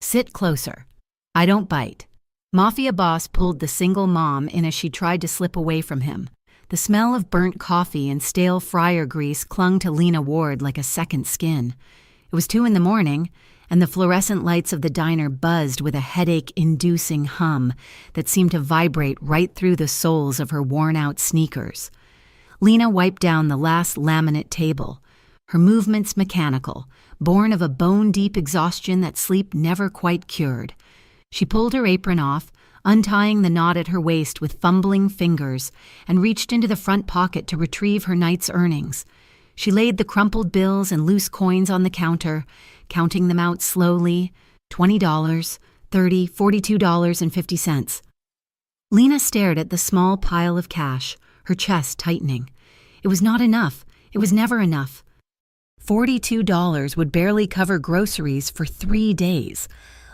Sit closer. I don't bite. Mafia boss pulled the single mom in as she tried to slip away from him. The smell of burnt coffee and stale fryer grease clung to Lena Ward like a second skin. It was 2 a.m, and the fluorescent lights of the diner buzzed with a headache-inducing hum that seemed to vibrate right through the soles of her worn-out sneakers. Lena wiped down the last laminate table, her movements mechanical, born of a bone-deep exhaustion that sleep never quite cured. She pulled her apron off, untying the knot at her waist with fumbling fingers, and reached into the front pocket to retrieve her night's earnings. She laid the crumpled bills and loose coins on the counter, counting them out slowly, $20, $30, $42.50. Lena stared at the small pile of cash, her chest tightening. It was not enough. It was never enough. $42 would barely cover groceries for 3 days,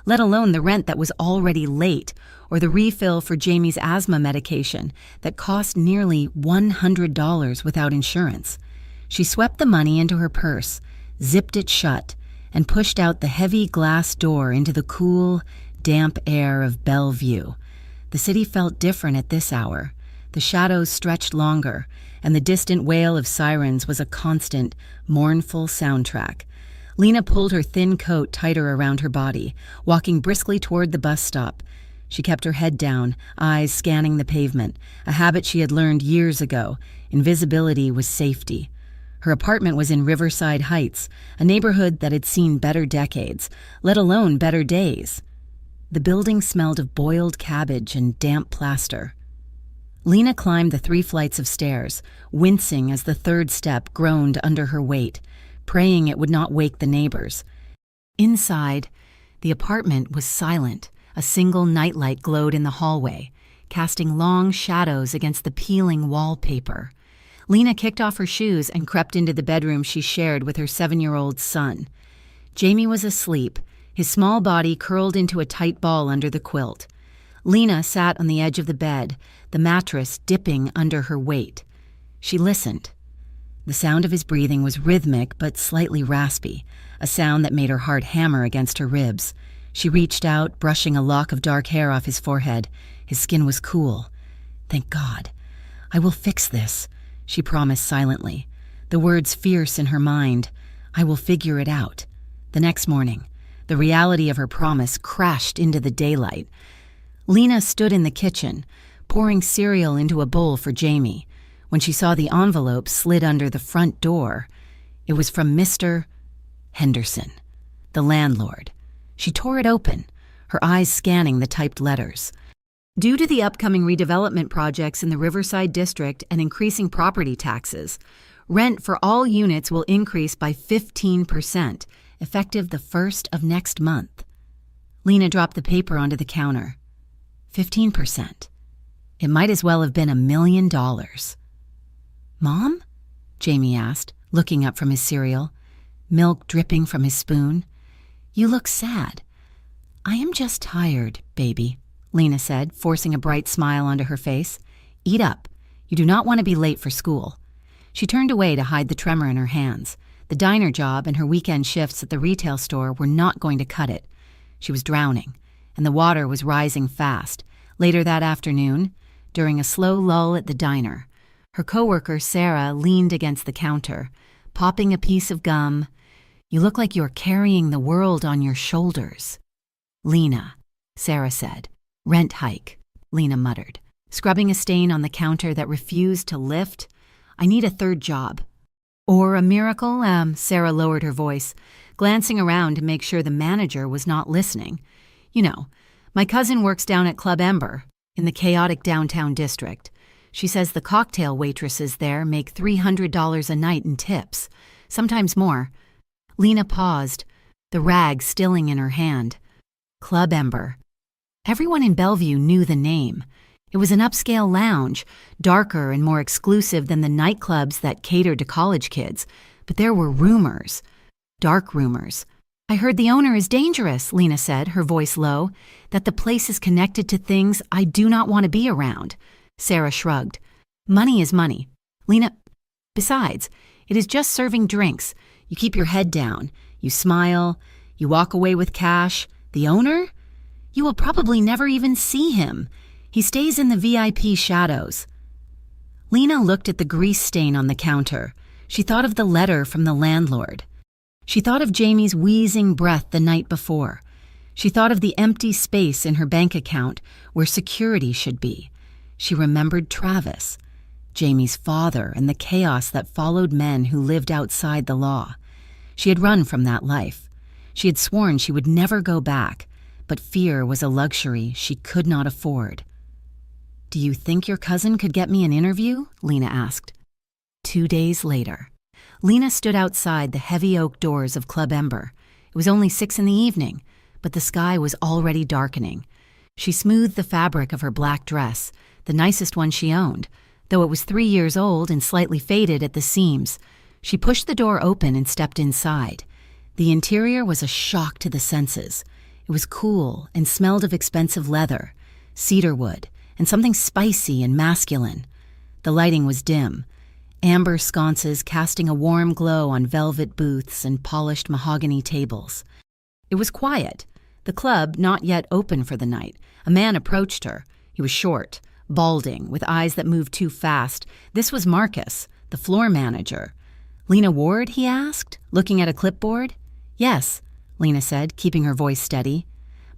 let alone the rent that was already late, or the refill for Jamie's asthma medication that cost nearly $100 without insurance. She swept the money into her purse, zipped it shut, and pushed out the heavy glass door into the cool, damp air of Bellevue. The city felt different at this hour. The shadows stretched longer, and the distant wail of sirens was a constant, mournful soundtrack. Lena pulled her thin coat tighter around her body, walking briskly toward the bus stop. She kept her head down, eyes scanning the pavement, a habit she had learned years ago. Invisibility was safety. Her apartment was in Riverside Heights, a neighborhood that had seen better decades, let alone better days. The building smelled of boiled cabbage and damp plaster. Lena climbed the 3 flights of stairs, wincing as the 3rd step groaned under her weight, praying it would not wake the neighbors. Inside, the apartment was silent. A single nightlight glowed in the hallway, casting long shadows against the peeling wallpaper. Lena kicked off her shoes and crept into the bedroom she shared with her 7-year-old son. Jamie was asleep, his small body curled into a tight ball under the quilt. Lena sat on the edge of the bed, the mattress dipping under her weight. She listened. The sound of his breathing was rhythmic but slightly raspy, a sound that made her heart hammer against her ribs. She reached out, brushing a lock of dark hair off his forehead. His skin was cool. "Thank God. I will fix this," she promised silently, the words fierce in her mind. "I will figure it out." The next morning, the reality of her promise crashed into the daylight. Lena stood in the kitchen, pouring cereal into a bowl for Jamie, when she saw the envelope slid under the front door. It was from Mr. Henderson, the landlord. She tore it open, her eyes scanning the typed letters. Due to the upcoming redevelopment projects in the Riverside District and increasing property taxes, rent for all units will increase by 15%, effective the 1st of next month. Lena dropped the paper onto the counter. 15%. It might as well have been $1 million. "Mom?" Jamie asked, looking up from his cereal, milk dripping from his spoon. "You look sad." "I am just tired, baby," Lena said, forcing a bright smile onto her face. "Eat up. You do not want to be late for school." She turned away to hide the tremor in her hands. The diner job and her weekend shifts at the retail store were not going to cut it. She was drowning, and the water was rising fast. Later that afternoon, during a slow lull at the diner, her coworker Sarah leaned against the counter, popping a piece of gum. "You look like you're carrying the world on your shoulders." "Lena," Sarah said. "Rent hike," Lena muttered, scrubbing a stain on the counter that refused to lift. "I need a 3rd job." "Or a miracle?" Sarah lowered her voice, glancing around to make sure the manager was not listening. "You know, my cousin works down at Club Ember, in the chaotic downtown district. She says the cocktail waitresses there make $300 a night in tips, sometimes more." Lena paused, the rag stilling in her hand. Club Ember. Everyone in Bellevue knew the name. It was an upscale lounge, darker and more exclusive than the nightclubs that catered to college kids. But there were rumors. Dark rumors. "I heard the owner is dangerous," Lena said, her voice low. "That the place is connected to things I do not want to be around." Sarah shrugged. "Money is money, Lena. Besides, it is just serving drinks. You keep your head down. You smile. You walk away with cash. The owner? You will probably never even see him. He stays in the VIP shadows. Lena looked at the grease stain on the counter. She thought of the letter from the landlord. She thought of Jamie's wheezing breath the night before. She thought of the empty space in her bank account where security should be. She remembered Travis, Jamie's father, and the chaos that followed men who lived outside the law. She had run from that life. She had sworn she would never go back, but fear was a luxury she could not afford. "Do you think your cousin could get me an interview?" Lena asked. 2 days later, Lena stood outside the heavy oak doors of Club Ember. It was only 6 in the evening, but the sky was already darkening. She smoothed the fabric of her black dress, the nicest one she owned, though it was 3 years old and slightly faded at the seams. She pushed the door open and stepped inside. The interior was a shock to the senses. It was cool and smelled of expensive leather, cedarwood, and something spicy and masculine. The lighting was dim, amber sconces casting a warm glow on velvet booths and polished mahogany tables. It was quiet, the club not yet open for the night. A man approached her. He was short, balding, with eyes that moved too fast. This was Marcus, the floor manager. "Lena Ward?" he asked, looking at a clipboard. "Yes," Lena said, keeping her voice steady.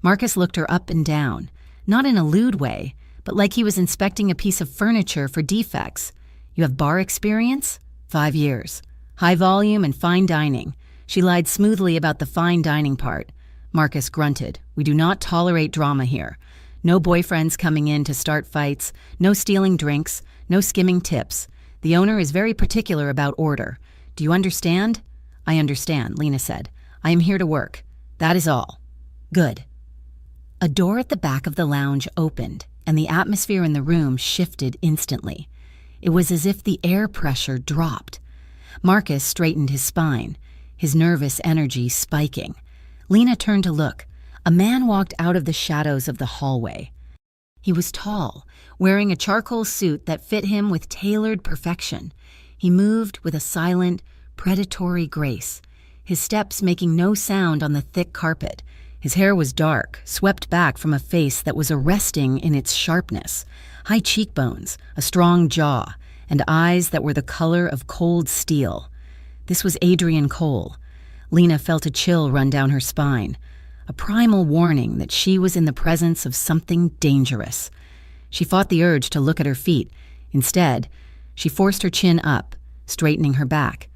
Marcus looked her up and down, not in a lewd way, but like he was inspecting a piece of furniture for defects. "You have bar experience?" 5 years. "High volume and fine dining." She lied smoothly about the fine dining part. Marcus grunted. "We do not tolerate drama here. No boyfriends coming in to start fights, no stealing drinks, no skimming tips. The owner is very particular about order. Do you understand?" "I understand," Lena said. "I am here to work. That is all." "Good." A door at the back of the lounge opened, and the atmosphere in the room shifted instantly. It was as if the air pressure dropped. Marcus straightened his spine, his nervous energy spiking. Lena turned to look. A man walked out of the shadows of the hallway. He was tall, wearing a charcoal suit that fit him with tailored perfection. He moved with a silent, predatory grace, his steps making no sound on the thick carpet. His hair was dark, swept back from a face that was arresting in its sharpness, high cheekbones, a strong jaw, and eyes that were the color of cold steel. This was Adrian Cole. Lena felt a chill run down her spine, a primal warning that she was in the presence of something dangerous. She fought the urge to look at her feet. Instead, she forced her chin up, straightening her back.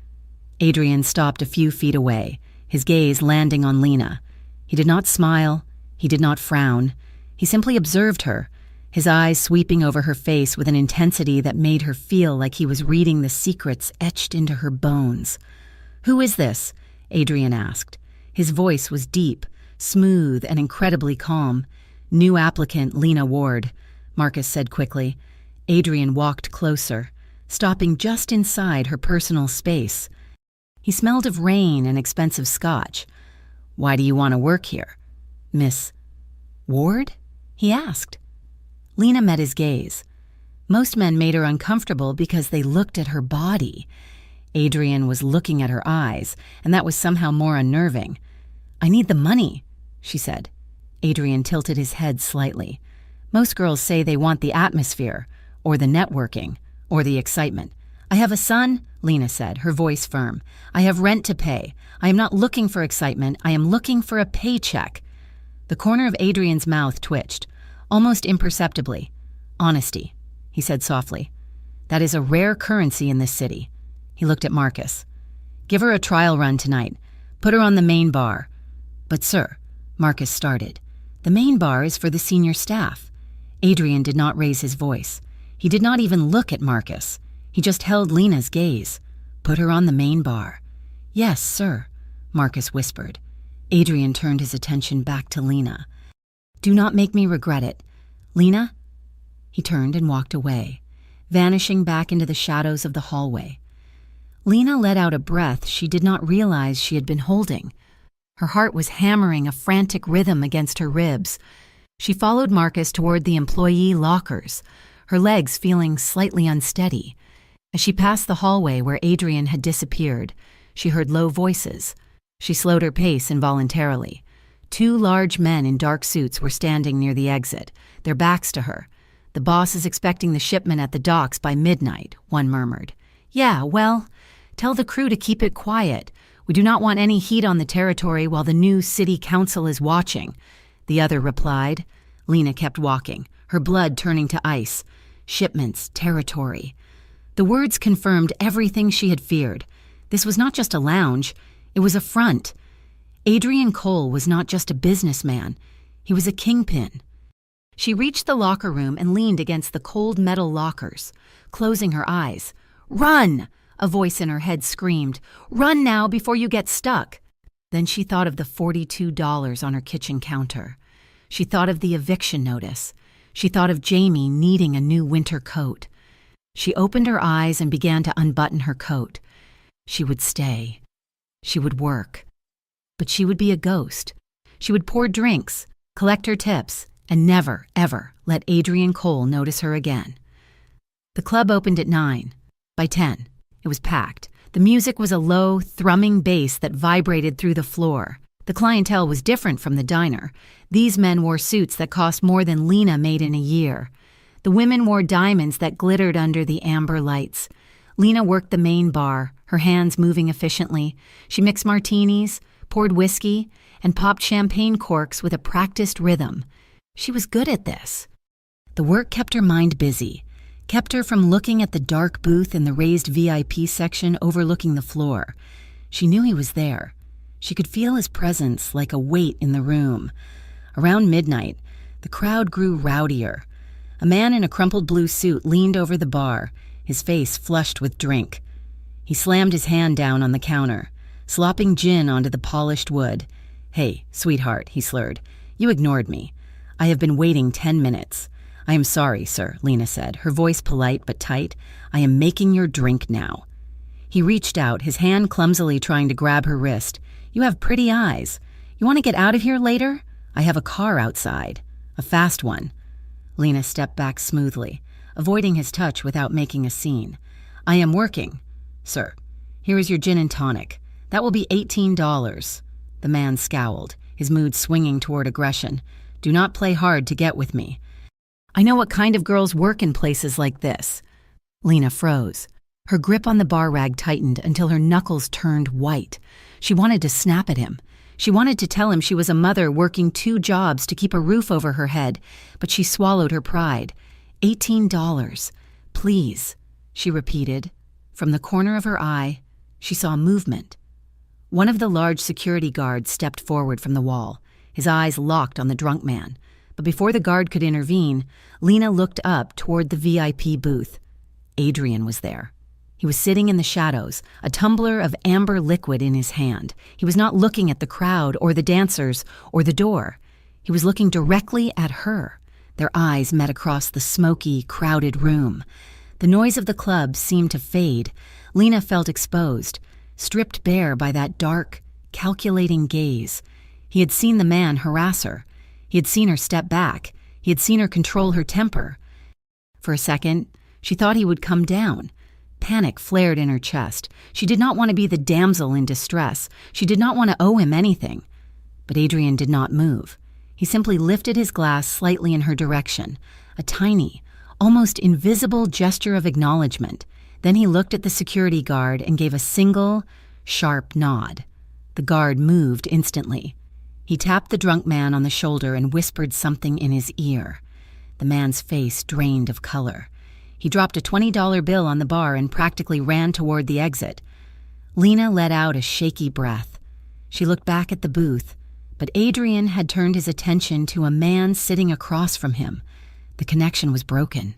Adrian stopped a few feet away, his gaze landing on Lena. He did not smile. He did not frown. He simply observed her, his eyes sweeping over her face with an intensity that made her feel like he was reading the secrets etched into her bones. "Who is this?" Adrian asked. His voice was deep, smooth, and incredibly calm. "New applicant, Lena Ward," Marcus said quickly. Adrian walked closer, stopping just inside her personal space. He smelled of rain and expensive scotch. "Why do you want to work here?" "Miss Ward?" he asked. Lena met his gaze. Most men made her uncomfortable because they looked at her body. Adrian was looking at her eyes, and that was somehow more unnerving. "I need the money," she said. Adrian tilted his head slightly. "Most girls say they want the atmosphere, or the networking, or the excitement." "I have a son," Lena said, her voice firm. "I have rent to pay. I am not looking for excitement. I am looking for a paycheck." The corner of Adrian's mouth twitched, almost imperceptibly. "Honesty," he said softly. "That is a rare currency in this city." He looked at Marcus. "Give her a trial run tonight. Put her on the main bar." "But sir," Marcus started, "the main bar is for the senior staff." Adrian did not raise his voice. He did not even look at Marcus. He just held Lena's gaze. "Put her on the main bar." "Yes, sir," Marcus whispered. Adrian turned his attention back to Lena. "Do not make me regret it. Lena?" He turned and walked away, vanishing back into the shadows of the hallway. Lena let out a breath she did not realize she had been holding. Her heart was hammering a frantic rhythm against her ribs. She followed Marcus toward the employee lockers, her legs feeling slightly unsteady. As she passed the hallway where Adrian had disappeared, she heard low voices. She slowed her pace involuntarily. 2 large men in dark suits were standing near the exit, their backs to her. "The boss is expecting the shipment at the docks by midnight," one murmured. "Yeah, well, tell the crew to keep it quiet. We do not want any heat on the territory while the new city council is watching," the other replied. Lena kept walking, her blood turning to ice. Shipments, territory. The words confirmed everything she had feared. This was not just a lounge, it was a front. Adrian Cole was not just a businessman, he was a kingpin. She reached the locker room and leaned against the cold metal lockers, closing her eyes. "Run!" a voice in her head screamed. "Run now before you get stuck." Then she thought of the $42 on her kitchen counter. She thought of the eviction notice. She thought of Jamie needing a new winter coat. She opened her eyes and began to unbutton her coat. She would stay. She would work. But she would be a ghost. She would pour drinks, collect her tips, and never, ever let Adrian Cole notice her again. The club opened at 9. By 10, it was packed. The music was a low, thrumming bass that vibrated through the floor. The clientele was different from the diner. These men wore suits that cost more than Lena made in a year. The women wore diamonds that glittered under the amber lights. Lena worked the main bar, her hands moving efficiently. She mixed martinis, poured whiskey, and popped champagne corks with a practiced rhythm. She was good at this. The work kept her mind busy, kept her from looking at the dark booth in the raised VIP section overlooking the floor. She knew he was there. She could feel his presence like a weight in the room. Around midnight, the crowd grew rowdier. A man in a crumpled blue suit leaned over the bar, his face flushed with drink. He slammed his hand down on the counter, slopping gin onto the polished wood. "Hey, sweetheart," he slurred. "You ignored me. I have been waiting 10 minutes. I am sorry, sir," Lena said, her voice polite but tight. "I am making your drink now." He reached out, his hand clumsily trying to grab her wrist. "You have pretty eyes. You want to get out of here later? I have a car outside. A fast one." Lena stepped back smoothly, avoiding his touch without making a scene. "I am working. Sir, here is your gin and tonic. That will be $18. The man scowled, his mood swinging toward aggression. "Do not play hard to get with me. I know what kind of girls work in places like this." Lena froze. Her grip on the bar rag tightened until her knuckles turned white. She wanted to snap at him. She wanted to tell him she was a mother working 2 jobs to keep a roof over her head, but she swallowed her pride. $18. Please, she repeated. From the corner of her eye, she saw movement. One of the large security guards stepped forward from the wall, his eyes locked on the drunk man. But before the guard could intervene, Lena looked up toward the VIP booth. Adrian was there. He was sitting in the shadows, a tumbler of amber liquid in his hand. He was not looking at the crowd or the dancers or the door. He was looking directly at her. Their eyes met across the smoky, crowded room. The noise of the club seemed to fade. Lena felt exposed, stripped bare by that dark, calculating gaze. He had seen the man harass her. He had seen her step back. He had seen her control her temper. For a second, she thought he would come down. Panic flared in her chest. She did not want to be the damsel in distress. She did not want to owe him anything. But Adrian did not move. He simply lifted his glass slightly in her direction, a tiny, almost invisible gesture of acknowledgement. Then he looked at the security guard and gave a single, sharp nod. The guard moved instantly. He tapped the drunk man on the shoulder and whispered something in his ear. The man's face drained of color. He dropped a $20 bill on the bar and practically ran toward the exit. Lena let out a shaky breath. She looked back at the booth, but Adrian had turned his attention to a man sitting across from him. The connection was broken.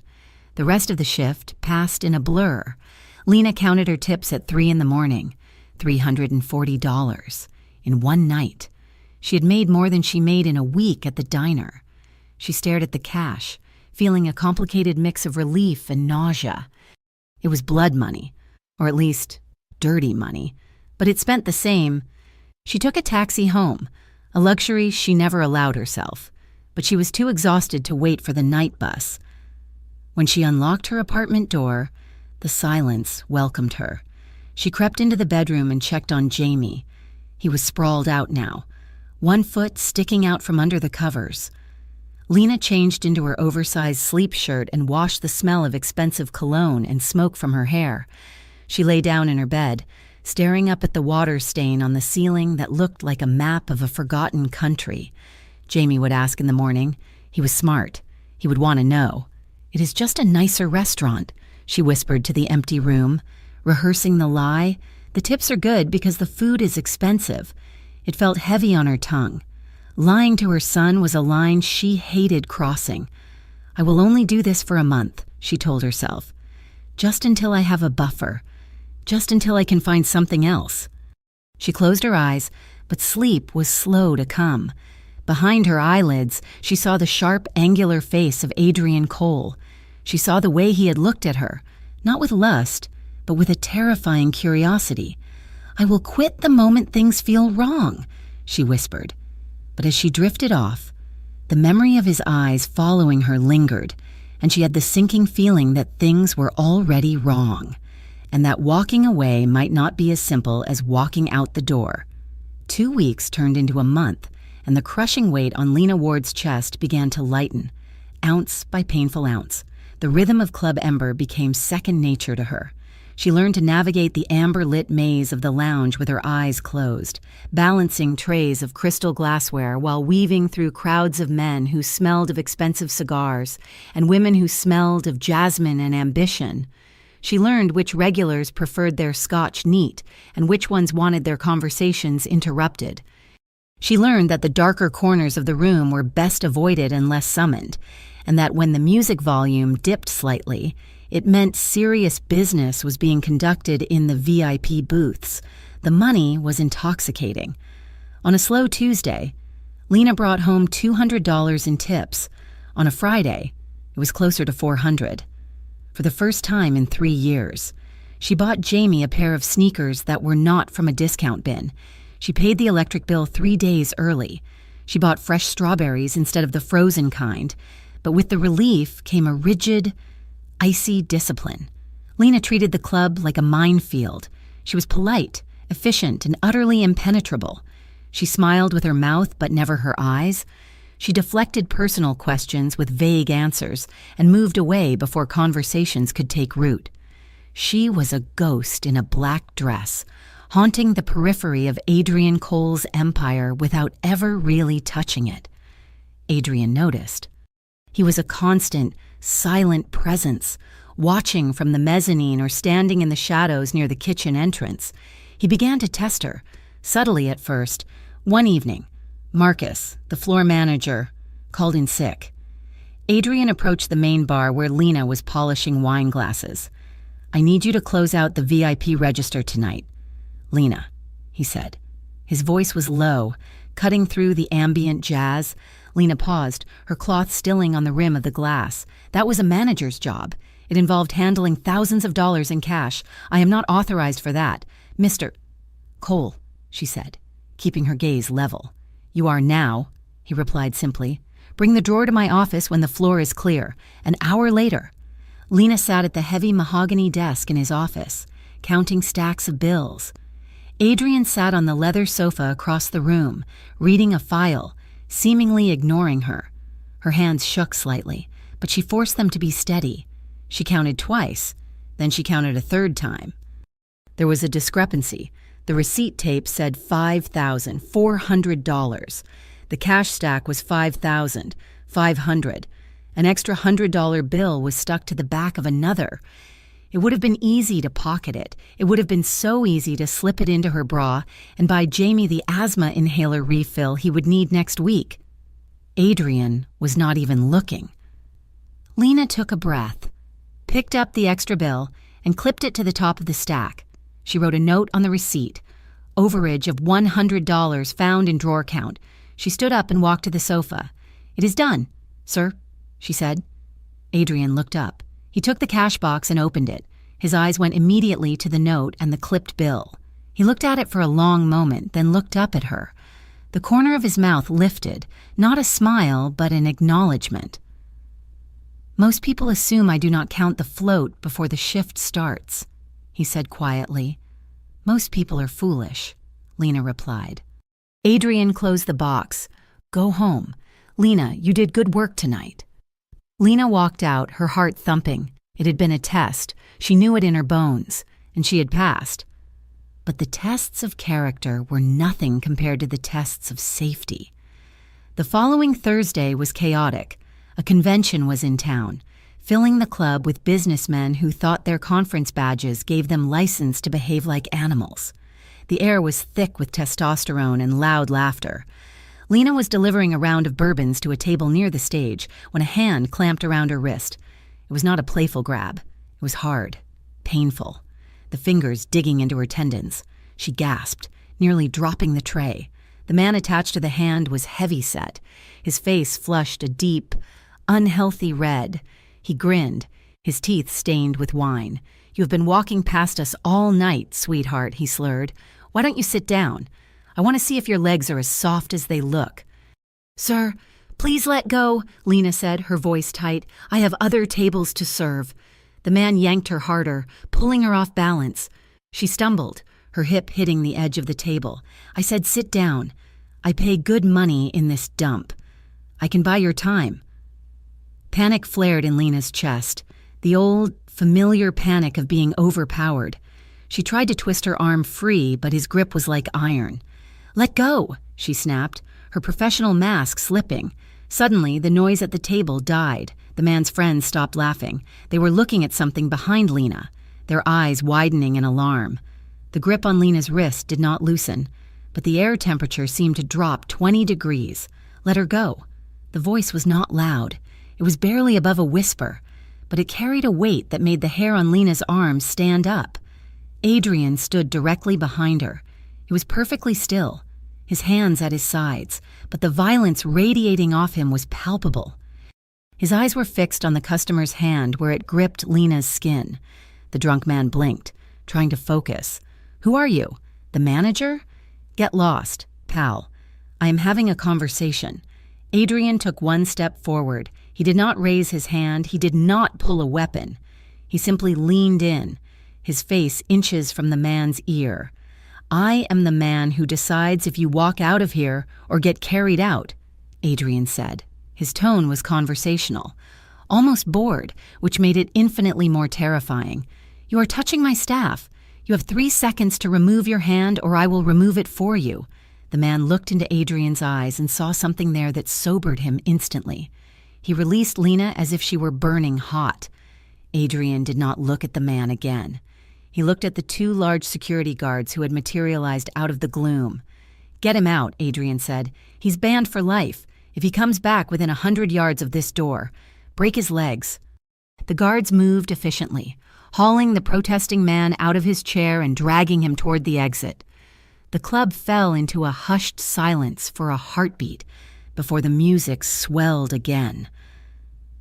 The rest of the shift passed in a blur. Lena counted her tips at 3 a.m, $340. In one night. She had made more than she made in a week at the diner. She stared at the cash, feeling a complicated mix of relief and nausea. It was blood money, or at least dirty money, but it spent the same. She took a taxi home, a luxury she never allowed herself, but she was too exhausted to wait for the night bus. When she unlocked her apartment door, the silence welcomed her. She crept into the bedroom and checked on Jamie. He was sprawled out now. one foot sticking out from under the covers. Lena changed into her oversized sleep shirt and washed the smell of expensive cologne and smoke from her hair. She lay down in her bed, staring up at the water stain on the ceiling that looked like a map of a forgotten country. Jamie would ask in the morning. He was smart. He would want to know. "It is just a nicer restaurant," she whispered to the empty room, rehearsing the lie. "The tips are good because the food is expensive." It felt heavy on her tongue. Lying to her son was a line she hated crossing. "I will only do this for a month," she told herself. "Just until I have a buffer. Just until I can find something else." She closed her eyes, but sleep was slow to come. Behind her eyelids, she saw the sharp, angular face of Adrian Cole. She saw the way he had looked at her, not with lust, but with a terrifying curiosity. "I will quit the moment things feel wrong," she whispered. But as she drifted off, the memory of his eyes following her lingered, and she had the sinking feeling that things were already wrong, and that walking away might not be as simple as walking out the door. 2 weeks turned into a month, and the crushing weight on Lena Ward's chest began to lighten, ounce by painful ounce. The rhythm of Club Ember became second nature to her. She learned to navigate the amber-lit maze of the lounge with her eyes closed, balancing trays of crystal glassware while weaving through crowds of men who smelled of expensive cigars and women who smelled of jasmine and ambition. She learned which regulars preferred their scotch neat and which ones wanted their conversations interrupted. She learned that the darker corners of the room were best avoided unless summoned, and that when the music volume dipped slightly, it meant serious business was being conducted in the VIP booths. The money was intoxicating. On a slow Tuesday, Lena brought home $200 in tips. On a Friday, it was closer to $400. For the first time in 3 years, she bought Jamie a pair of sneakers that were not from a discount bin. She paid the electric bill 3 days early. She bought fresh strawberries instead of the frozen kind, but with the relief came a rigid, icy discipline. Lena treated the club like a minefield. She was polite, efficient, and utterly impenetrable. She smiled with her mouth but never her eyes. She deflected personal questions with vague answers and moved away before conversations could take root. She was a ghost in a black dress, haunting the periphery of Adrian Cole's empire without ever really touching it. Adrian noticed. He was a constant, silent presence, watching from the mezzanine or standing in the shadows near the kitchen entrance. He began to test her, subtly at first. One evening, Marcus, the floor manager, called in sick. Adrian approached the main bar where Lena was polishing wine glasses. "I need you to close out the VIP register tonight." "Lena," he said. His voice was low, cutting through the ambient jazz. Lena paused, her cloth stilling on the rim of the glass. That was a manager's job. It involved handling thousands of dollars in cash. "I am not authorized for that. Mr. Cole," she said, keeping her gaze level. "You are now," he replied simply. "Bring the drawer to my office when the floor is clear." An hour later, Lena sat at the heavy mahogany desk in his office, counting stacks of bills. Adrian sat on the leather sofa across the room, reading a file, seemingly ignoring her. Her hands shook slightly, but she forced them to be steady. She counted twice, then she counted a third time. There was a discrepancy. The receipt tape said $5,400. The cash stack was $5,500. An extra $100 bill was stuck to the back of another. It would have been easy to pocket it. It would have been so easy to slip it into her bra and buy Jamie the asthma inhaler refill he would need next week. Adrian was not even looking. Lena took a breath, picked up the extra bill, and clipped it to the top of the stack. She wrote a note on the receipt. Overage of $100 found in drawer count. She stood up and walked to the sofa. "It is done, sir," she said. Adrian looked up. He took the cash box and opened it. His eyes went immediately to the note and the clipped bill. He looked at it for a long moment, then looked up at her. The corner of his mouth lifted, not a smile, but an acknowledgement. "Most people assume I do not count the float before the shift starts," he said quietly. "Most people are foolish," Lena replied. Adrian closed the box. Go home. Lena, you did good work tonight. Lena walked out, her heart thumping. It had been a test. She knew it in her bones, and she had passed. But the tests of character were nothing compared to the tests of safety. The following Thursday was chaotic. A convention was in town, filling the club with businessmen who thought their conference badges gave them license to behave like animals. The air was thick with testosterone and loud laughter. Lena was delivering a round of bourbons to a table near the stage when a hand clamped around her wrist. It was not a playful grab. It was hard, painful, the fingers digging into her tendons. She gasped, nearly dropping the tray. The man attached to the hand was heavy-set. His face flushed a deep, unhealthy red. He grinned, his teeth stained with wine. You have been walking past us all night, sweetheart, he slurred. Why don't you sit down? I want to see if your legs are as soft as they look. Sir, please let go, Lena said, her voice tight. I have other tables to serve. The man yanked her harder, pulling her off balance. She stumbled, her hip hitting the edge of the table. I said, sit down. I pay good money in this dump. I can buy your time. Panic flared in Lena's chest, the old, familiar panic of being overpowered. She tried to twist her arm free, but his grip was like iron. Let go, she snapped, her professional mask slipping. Suddenly, the noise at the table died. The man's friends stopped laughing. They were looking at something behind Lena, their eyes widening in alarm. The grip on Lena's wrist did not loosen, but the air temperature seemed to drop 20 degrees. Let her go. The voice was not loud. It was barely above a whisper, but it carried a weight that made the hair on Lena's arms stand up. Adrian stood directly behind her. He was perfectly still, his hands at his sides, but the violence radiating off him was palpable. His eyes were fixed on the customer's hand where it gripped Lena's skin. The drunk man blinked, trying to focus. Who are you? The manager? Get lost, pal. I am having a conversation. Adrian took one step forward. He did not raise his hand. He did not pull a weapon. He simply leaned in, his face inches from the man's ear. I am the man who decides if you walk out of here or get carried out, Adrian said. His tone was conversational, almost bored, which made it infinitely more terrifying. You are touching my staff. You have 3 seconds to remove your hand or I will remove it for you. The man looked into Adrian's eyes and saw something there that sobered him instantly. He released Lena as if she were burning hot. Adrian did not look at the man again. He looked at the 2 large security guards who had materialized out of the gloom. Get him out, Adrian said. He's banned for life. If he comes back within 100 yards of this door, break his legs. The guards moved efficiently, hauling the protesting man out of his chair and dragging him toward the exit. The club fell into a hushed silence for a heartbeat before the music swelled again,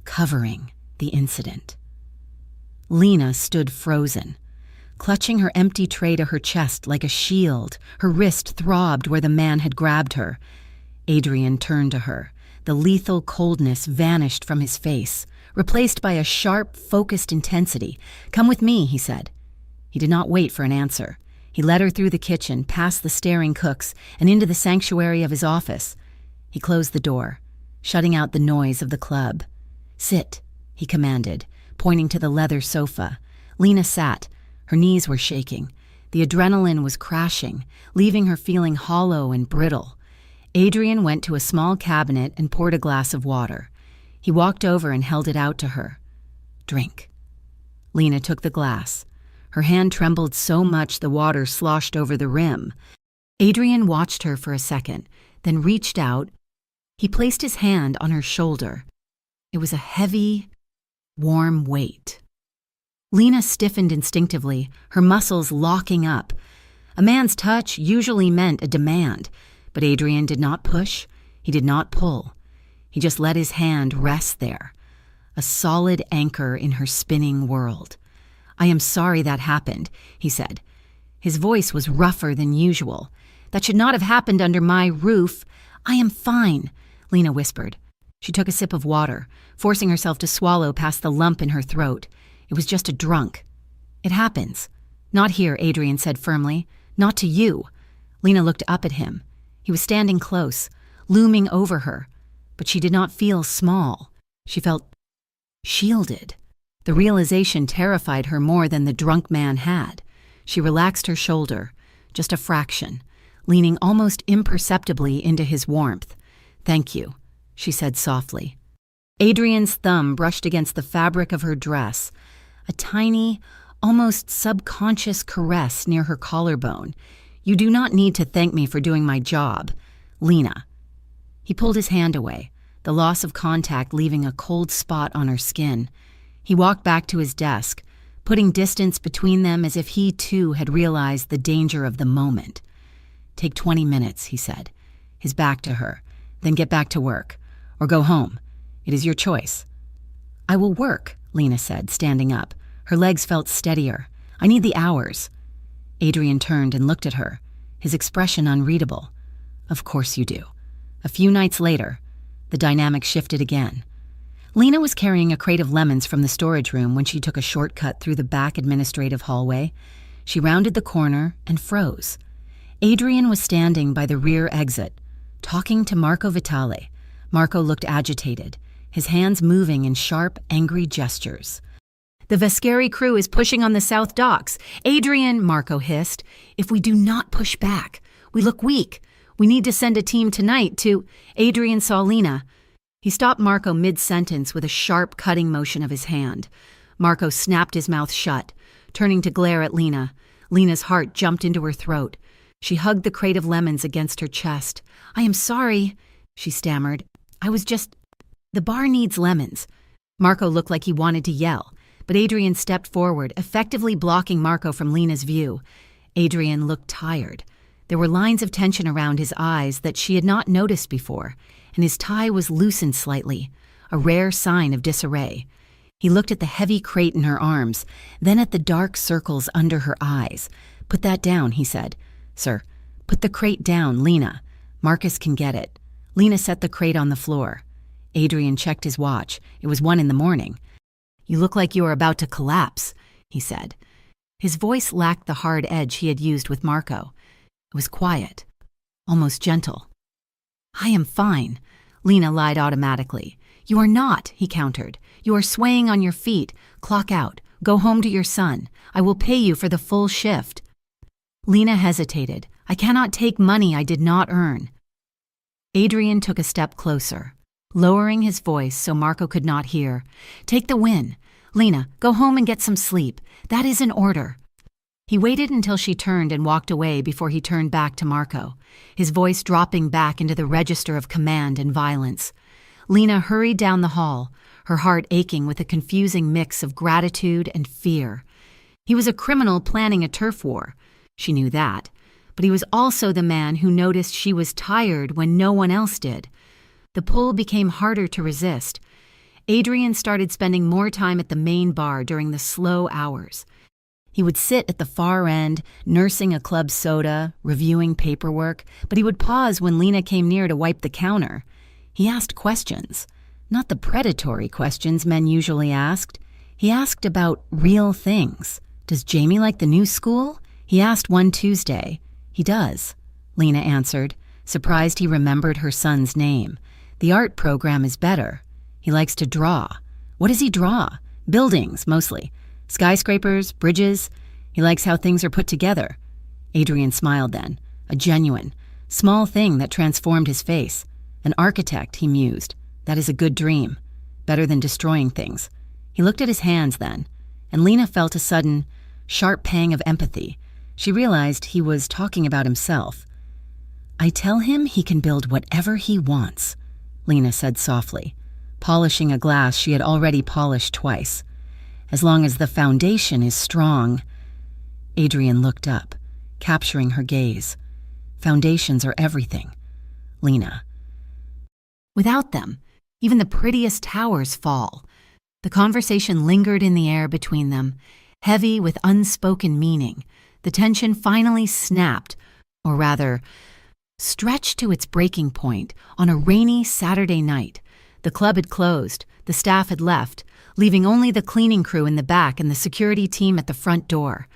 covering the incident. Lena stood frozen, clutching her empty tray to her chest like a shield. Her wrist throbbed where the man had grabbed her. Adrian turned to her. The lethal coldness vanished from his face, replaced by a sharp, focused intensity. Come with me, he said. He did not wait for an answer. He led her through the kitchen, past the staring cooks, and into the sanctuary of his office. He closed the door, shutting out the noise of the club. Sit, he commanded, pointing to the leather sofa. Lena sat. Her knees were shaking. The adrenaline was crashing, leaving her feeling hollow and brittle. Adrian went to a small cabinet and poured a glass of water. He walked over and held it out to her. Drink. Lena took the glass. Her hand trembled so much the water sloshed over the rim. Adrian watched her for a second, then reached out. He placed his hand on her shoulder. It was a heavy, warm weight. Lena stiffened instinctively, her muscles locking up. A man's touch usually meant a demand, but Adrian did not push, he did not pull. He just let his hand rest there, a solid anchor in her spinning world. I am sorry that happened, he said. His voice was rougher than usual. That should not have happened under my roof. I am fine, Lena whispered. She took a sip of water, forcing herself to swallow past the lump in her throat. It was just a drunk. It happens. Not here, Adrian said firmly. Not to you. Lena looked up at him. He He was standing close, looming over her, but she did not feel small. She felt shielded. The realization terrified her more than the drunk man had. She relaxed her shoulder, just a fraction, leaning almost imperceptibly into his warmth. "Thank you," she said softly. Adrian's thumb brushed against the fabric of her dress, a tiny, almost subconscious caress near her collarbone. "You do not need to thank me for doing my job, Lena." He pulled his hand away, the loss of contact leaving a cold spot on her skin. He walked back to his desk, putting distance between them as if he too had realized the danger of the moment. "Take 20 minutes, he said, his back to her, "then get back to work, or go home. It is your choice." "I will work," Lena said, standing up. Her legs felt steadier. "I need the hours." Adrian turned and looked at her, his expression unreadable. "Of course you do." A few nights later, the dynamic shifted again. Lena was carrying a crate of lemons from the storage room when she took a shortcut through the back administrative hallway. She rounded the corner and froze. Adrian was standing by the rear exit, talking to Marco Vitale. Marco looked agitated, his hands moving in sharp, angry gestures. "The Vescari crew is pushing on the south docks. Adrian," Marco hissed, "if we do not push back, we look weak. We need to send a team tonight to—" Adrian saw Lena. He stopped Marco mid-sentence with a sharp cutting motion of his hand. Marco snapped his mouth shut, turning to glare at Lena. Lena's heart jumped into her throat. She hugged the crate of lemons against her chest. "I am sorry," she stammered. The bar needs lemons." Marco looked like he wanted to yell, but Adrian stepped forward, effectively blocking Marco from Lena's view. Adrian looked tired. There were lines of tension around his eyes that she had not noticed before, and his tie was loosened slightly, a rare sign of disarray. He looked at the heavy crate in her arms, then at the dark circles under her eyes. "Put that down," he said. "Sir, put the crate down, Lena. Marcus can get it." Lena set the crate on the floor. Adrian checked his watch. It was 1 a.m. "You look like you are about to collapse," he said. His voice lacked the hard edge he had used with Marco. It was quiet, almost gentle. "I am fine," Lena lied automatically. "You are not," he countered. "You are swaying on your feet. Clock out. Go home to your son. I will pay you for the full shift." Lena hesitated. "I cannot take money I did not earn." Adrian took a step closer, lowering his voice so Marco could not hear. "Take the win. Lena, go home and get some sleep. That is an order." He waited until she turned and walked away before he turned back to Marco, his voice dropping back into the register of command and violence. Lena hurried down the hall, her heart aching with a confusing mix of gratitude and fear. He was a criminal planning a turf war. She knew that. But he was also the man who noticed she was tired when no one else did. The pull became harder to resist. Adrian started spending more time at the main bar during the slow hours. He would sit at the far end, nursing a club soda, reviewing paperwork, but he would pause when Lena came near to wipe the counter. He asked questions, not the predatory questions men usually asked. He asked about real things. "Does Jamie like the new school?" He asked one Tuesday. "He does," Lena answered, surprised he remembered her son's name. "The art program is better. He likes to draw." "What does he draw?" "Buildings, mostly. Skyscrapers, bridges. He likes how things are put together." Adrian smiled then, a genuine, small thing that transformed his face. "An architect," he mused. "That is a good dream. Better than destroying things." He looked at his hands then, and Lena felt a sudden, sharp pang of empathy. She realized he was talking about himself. "I tell him he can build whatever he wants," Lena said softly, polishing a glass she had already polished twice. "As long as the foundation is strong." Adrian looked up, capturing her gaze. "Foundations are everything, Lena. Without them, even the prettiest towers fall." The conversation lingered in the air between them, heavy with unspoken meaning. The tension finally snapped, or rather, stretched to its breaking point on a rainy Saturday night. The club had closed, the staff had left, leaving only the cleaning crew in the back and the security team at the front door.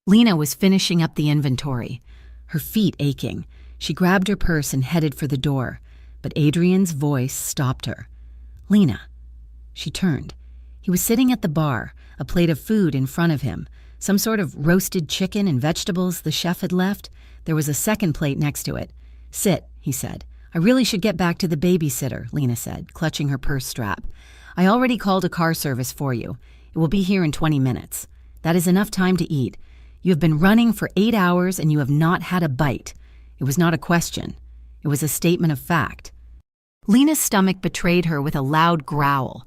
Lena was finishing up the inventory, her feet aching. She grabbed her purse and headed for the door, but Adrian's voice stopped her. "Lena." She turned. He was sitting at the bar, a plate of food in front of him, some sort of roasted chicken and vegetables the chef had left. There was a second plate next to it. "Sit," he said. "I really should get back to the babysitter," Lena said, clutching her purse strap. "I already called a car service for you. It will be here in 20 minutes. That is enough time to eat. You have been running for 8 hours and you have not had a bite." It was not a question. It was a statement of fact. Lena's stomach betrayed her with a loud growl.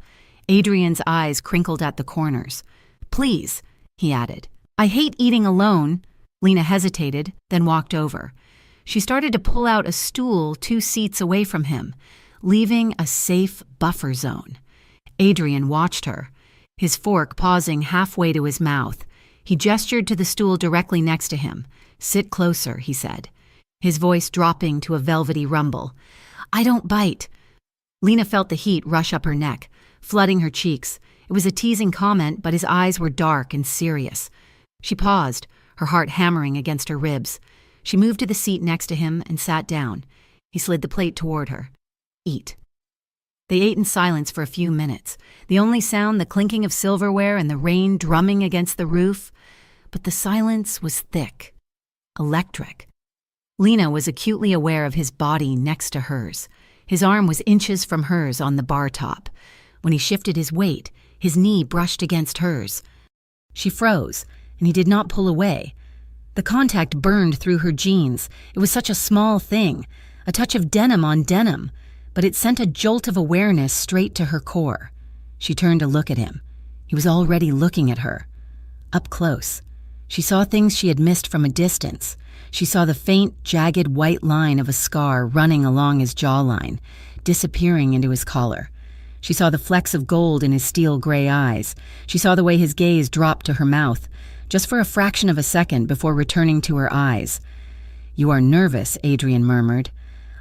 Adrian's eyes crinkled at the corners. "Please," he added. "I hate eating alone." Lena hesitated, then walked over. She started to pull out a stool 2 seats away from him, leaving a safe buffer zone. Adrian watched her, his fork pausing halfway to his mouth. He gestured to the stool directly next to him. "Sit closer," he said, his voice dropping to a velvety rumble. "I don't bite." Lena felt the heat rush up her neck, flooding her cheeks. It was a teasing comment, but his eyes were dark and serious. She paused, her heart hammering against her ribs. She moved to the seat next to him and sat down. He slid the plate toward her. "Eat." They ate in silence for a few minutes, the only sound the clinking of silverware and the rain drumming against the roof. But the silence was thick, electric. Lena was acutely aware of his body next to hers. His arm was inches from hers on the bar top. When he shifted his weight, his knee brushed against hers. She froze, and he did not pull away. The contact burned through her jeans. It was such a small thing, a touch of denim on denim, but it sent a jolt of awareness straight to her core. She turned to look at him. He was already looking at her. Up close, she saw things she had missed from a distance. She saw the faint, jagged white line of a scar running along his jawline, disappearing into his collar. She saw the flecks of gold in his steel gray eyes. She saw the way his gaze dropped to her mouth, just for a fraction of a second before returning to her eyes. "You are nervous," Adrian murmured.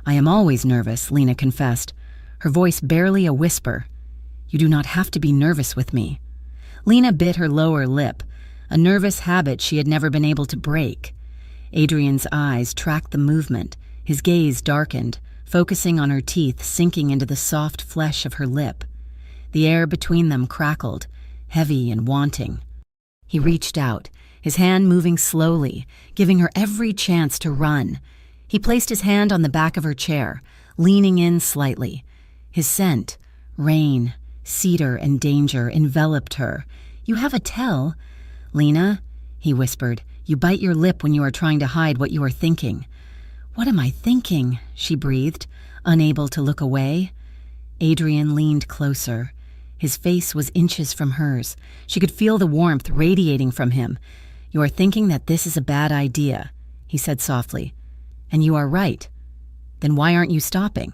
"I am always nervous," Lena confessed, her voice barely a whisper. "You do not have to be nervous with me." Lena bit her lower lip, a nervous habit she had never been able to break. Adrian's eyes tracked the movement, his gaze darkened, focusing on her teeth sinking into the soft flesh of her lip. The air between them crackled, heavy and wanting. He reached out, his hand moving slowly, giving her every chance to run. He placed his hand on the back of her chair, leaning in slightly. His scent, rain, cedar, and danger enveloped her. "You have a tell." "Lena," he whispered, "you bite your lip when you are trying to hide what you are thinking." "What am I thinking?" she breathed, unable to look away. Adrian leaned closer. His face was inches from hers. She could feel the warmth radiating from him. "You are thinking that this is a bad idea," he said softly. "And you are right. Then why aren't you stopping?"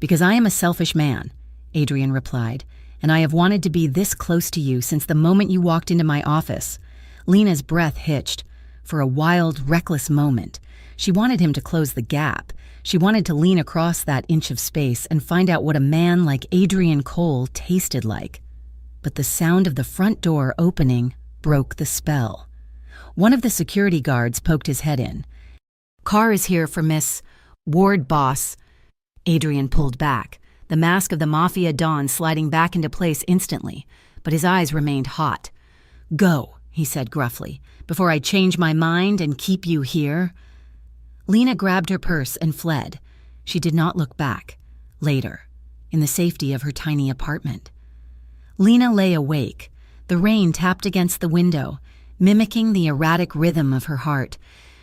"Because I am a selfish man," Adrian replied, "and I have wanted to be this close to you since the moment you walked into my office." Lena's breath hitched. For a wild, reckless moment, she wanted him to close the gap. She wanted to lean across that inch of space and find out what a man like Adrian Cole tasted like. But the sound of the front door opening broke the spell. One of the security guards poked his head in. "Car is here for Miss Ward, boss." Adrian pulled back, the mask of the Mafia Don sliding back into place instantly, but his eyes remained hot. "Go," he said gruffly, "before I change my mind and keep you here." Lena grabbed her purse and fled. She did not look back. Later, in the safety of her tiny apartment. Lena lay awake. The rain tapped against the window, mimicking the erratic rhythm of her heart.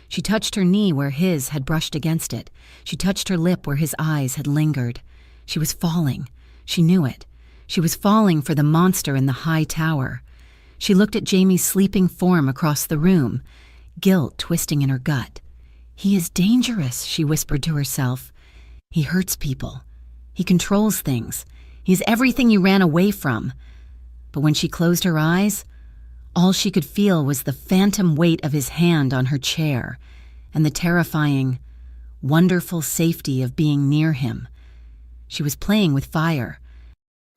She touched her knee where his had brushed against it. She touched her lip where his eyes had lingered. She was falling. She knew it. She was falling for the monster in the high tower. She looked at Jamie's sleeping form across the room, guilt twisting in her gut. "He is dangerous," she whispered to herself. "He hurts people. He controls things. He's everything you ran away from." But when she closed her eyes, all she could feel was the phantom weight of his hand on her chair and the terrifying, wonderful safety of being near him. She was playing with fire,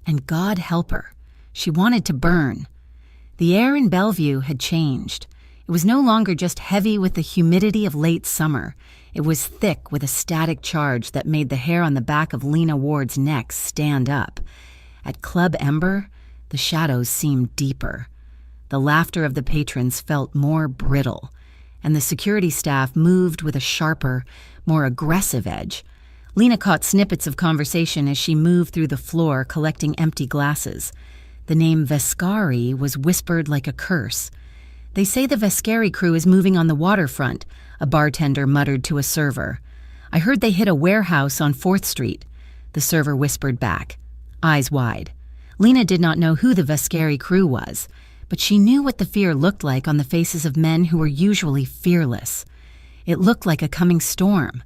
and God help her, she wanted to burn. The air in Bellevue had changed. It was no longer just heavy with the humidity of late summer. It was thick with a static charge that made the hair on the back of Lena Ward's neck stand up. At Club Ember, the shadows seemed deeper. The laughter of the patrons felt more brittle, and the security staff moved with a sharper, more aggressive edge. Lena caught snippets of conversation as she moved through the floor collecting empty glasses. The name Vescari was whispered like a curse. "They say the Vescari crew is moving on the waterfront," a bartender muttered to a server. "I heard they hit a warehouse on 4th Street. The server whispered back, eyes wide. Lena did not know who the Vescari crew was, but she knew what the fear looked like on the faces of men who were usually fearless. It looked like a coming storm,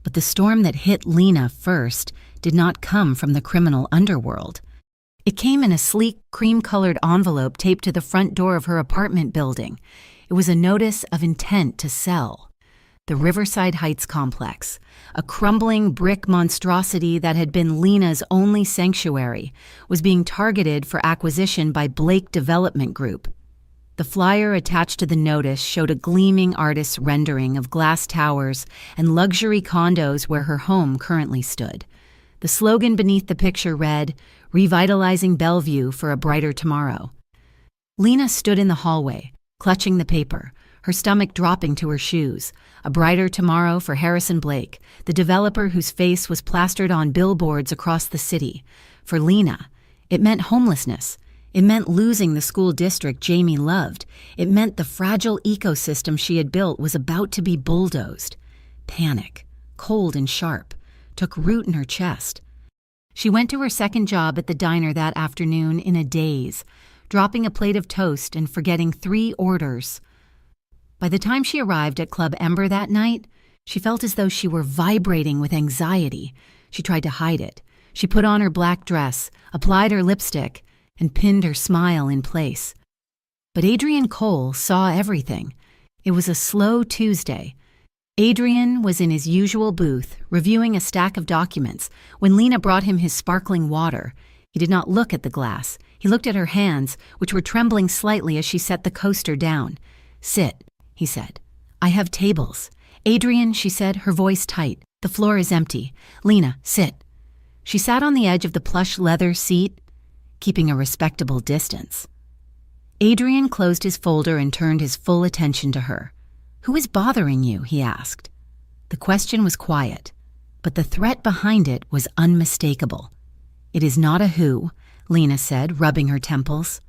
but the storm that hit Lena first did not come from the criminal underworld. It came in a sleek, cream-colored envelope taped to the front door of her apartment building. It was a notice of intent to sell. The Riverside Heights complex, a crumbling brick monstrosity that had been Lena's only sanctuary, was being targeted for acquisition by Blake Development Group. The flyer attached to the notice showed a gleaming artist's rendering of glass towers and luxury condos where her home currently stood. The slogan beneath the picture read, "Revitalizing Bellevue for a brighter tomorrow." Lena stood in the hallway, clutching the paper, her stomach dropping to her shoes. A brighter tomorrow for Harrison Blake, the developer whose face was plastered on billboards across the city. For Lena, it meant homelessness. It meant losing the school district Jamie loved. It meant the fragile ecosystem she had built was about to be bulldozed. Panic, cold and sharp, took root in her chest. She went to her second job at the diner that afternoon in a daze, dropping a plate of toast and forgetting 3 orders. By the time she arrived at Club Ember that night, she felt as though she were vibrating with anxiety. She tried to hide it. She put on her black dress, applied her lipstick, and pinned her smile in place. But Adrian Cole saw everything. It was a slow Tuesday. Adrian was in his usual booth, reviewing a stack of documents, when Lena brought him his sparkling water. He did not look at the glass. He looked at her hands, which were trembling slightly as she set the coaster down. "Sit," he said. "I have tables." "Adrian," she said, her voice tight. "The floor is empty. Lena, sit." She sat on the edge of the plush leather seat, keeping a respectable distance. Adrian closed his folder and turned his full attention to her. "Who is bothering you?" he asked. The question was quiet, but the threat behind it was unmistakable. "It is not a who," Lena said, rubbing her temples.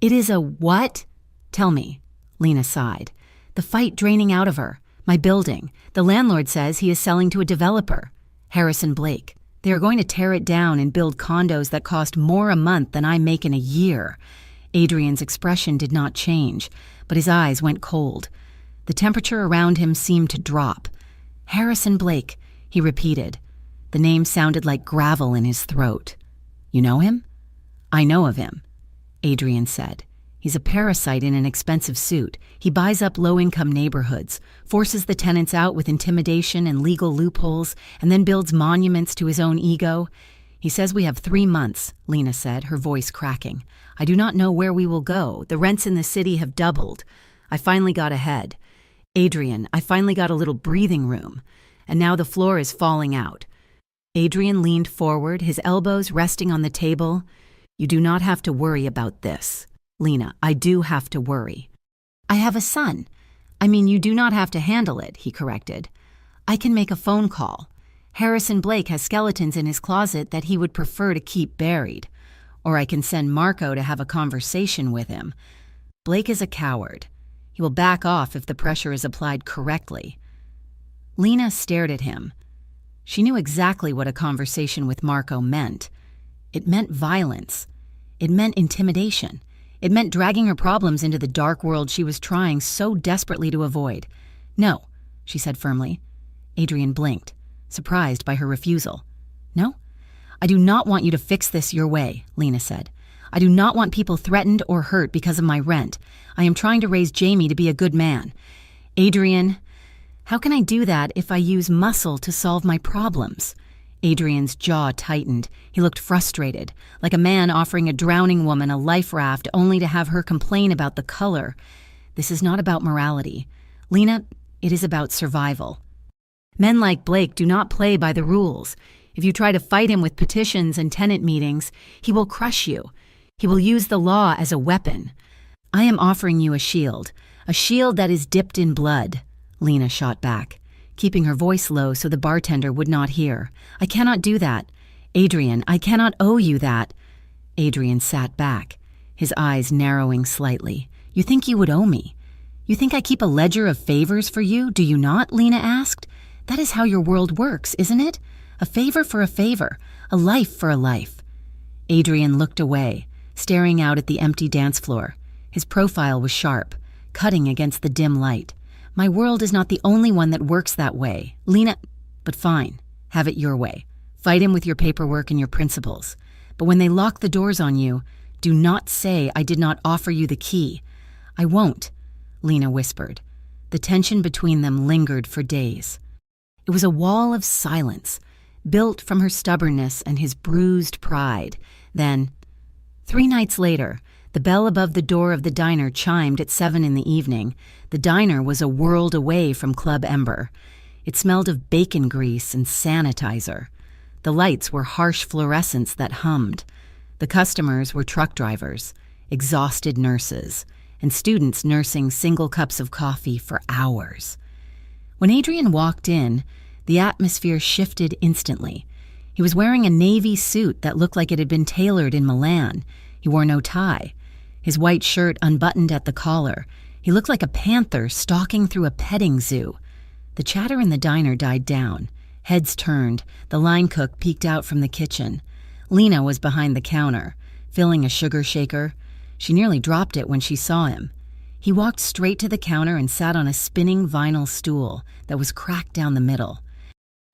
"It is a what? Tell me," Lena sighed. The fight draining out of her. "My building. The landlord says he is selling to a developer. Harrison Blake. They are going to tear it down and build condos that cost more a month than I make in a year." Adrian's expression did not change, but his eyes went cold. The temperature around him seemed to drop. "Harrison Blake," he repeated. The name sounded like gravel in his throat. "You know him?" "I know of him," Adrian said. "He's a parasite in an expensive suit. He buys up low-income neighborhoods, forces the tenants out with intimidation and legal loopholes, and then builds monuments to his own ego. He says we have 3 months, Lena said, her voice cracking. "I do not know where we will go. The rents in the city have doubled. I finally got ahead. Adrian, I finally got a little breathing room. And now the floor is falling out." Adrian leaned forward, his elbows resting on the table. "You do not have to worry about this. Lena, I do have to worry." "I have a son. I mean, you do not have to handle it," he corrected. "I can make a phone call. Harrison Blake has skeletons in his closet that he would prefer to keep buried. Or I can send Marco to have a conversation with him. Blake is a coward. He will back off if the pressure is applied correctly." Lena stared at him. She knew exactly what a conversation with Marco meant. It meant violence. It meant intimidation. It meant dragging her problems into the dark world she was trying so desperately to avoid. "No," she said firmly. Adrian blinked, surprised by her refusal. "No? I do not want you to fix this your way," Lena said. "I do not want people threatened or hurt because of my rent. I am trying to raise Jamie to be a good man. Adrian, how can I do that if I use muscle to solve my problems?" Adrian's jaw tightened. He looked frustrated, like a man offering a drowning woman a life raft only to have her complain about the color. This is not about morality. Lena, it is about survival. Men like Blake do not play by the rules. If you try to fight him with petitions and tenant meetings, he will crush you. He will use the law as a weapon. I am offering you a shield that is dipped in blood, Lena shot back, keeping her voice low so the bartender would not hear. I cannot do that. Adrian, I cannot owe you that. Adrian sat back, his eyes narrowing slightly. You think you would owe me? You think I keep a ledger of favors for you, do you not? Lena asked. That is how your world works, isn't it? A favor for a favor, a life for a life. Adrian looked away, staring out at the empty dance floor. His profile was sharp, cutting against the dim light. My world is not the only one that works that way. Lena, but fine, have it your way. Fight him with your paperwork and your principles. But when they lock the doors on you, do not say I did not offer you the key. I won't, Lena whispered. The tension between them lingered for days. It was a wall of silence, built from her stubbornness and his bruised pride. Then, 3 nights later, the bell above the door of the diner chimed at 7 in the evening. The diner was a world away from Club Ember. It smelled of bacon grease and sanitizer. The lights were harsh fluorescents that hummed. The customers were truck drivers, exhausted nurses, and students nursing single cups of coffee for hours. When Adrian walked in, the atmosphere shifted instantly. He was wearing a navy suit that looked like it had been tailored in Milan. He wore no tie. His white shirt unbuttoned at the collar. He looked like a panther stalking through a petting zoo. The chatter in the diner died down. Heads turned. The line cook peeked out from the kitchen. Lena was behind the counter, filling a sugar shaker. She nearly dropped it when she saw him. He walked straight to the counter and sat on a spinning vinyl stool that was cracked down the middle.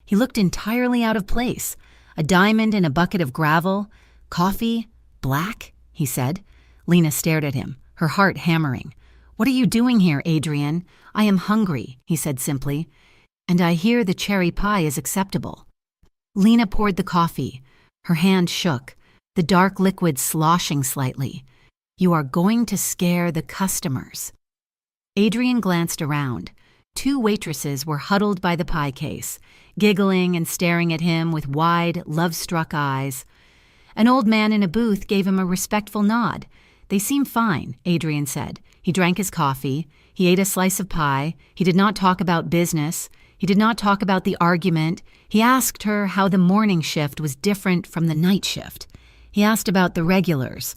He looked entirely out of place. A diamond in a bucket of gravel. Coffee? Black? He said. Lena stared at him, her heart hammering. What are you doing here, Adrian? I am hungry, he said simply. And I hear the cherry pie is acceptable. Lena poured the coffee. Her hand shook, the dark liquid sloshing slightly. You are going to scare the customers. Adrian glanced around. 2 waitresses were huddled by the pie case, giggling and staring at him with wide, love-struck eyes. An old man in a booth gave him a respectful nod. They seemed fine, Adrian said. He drank his coffee. He ate a slice of pie. He did not talk about business. He did not talk about the argument. He asked her how the morning shift was different from the night shift. He asked about the regulars.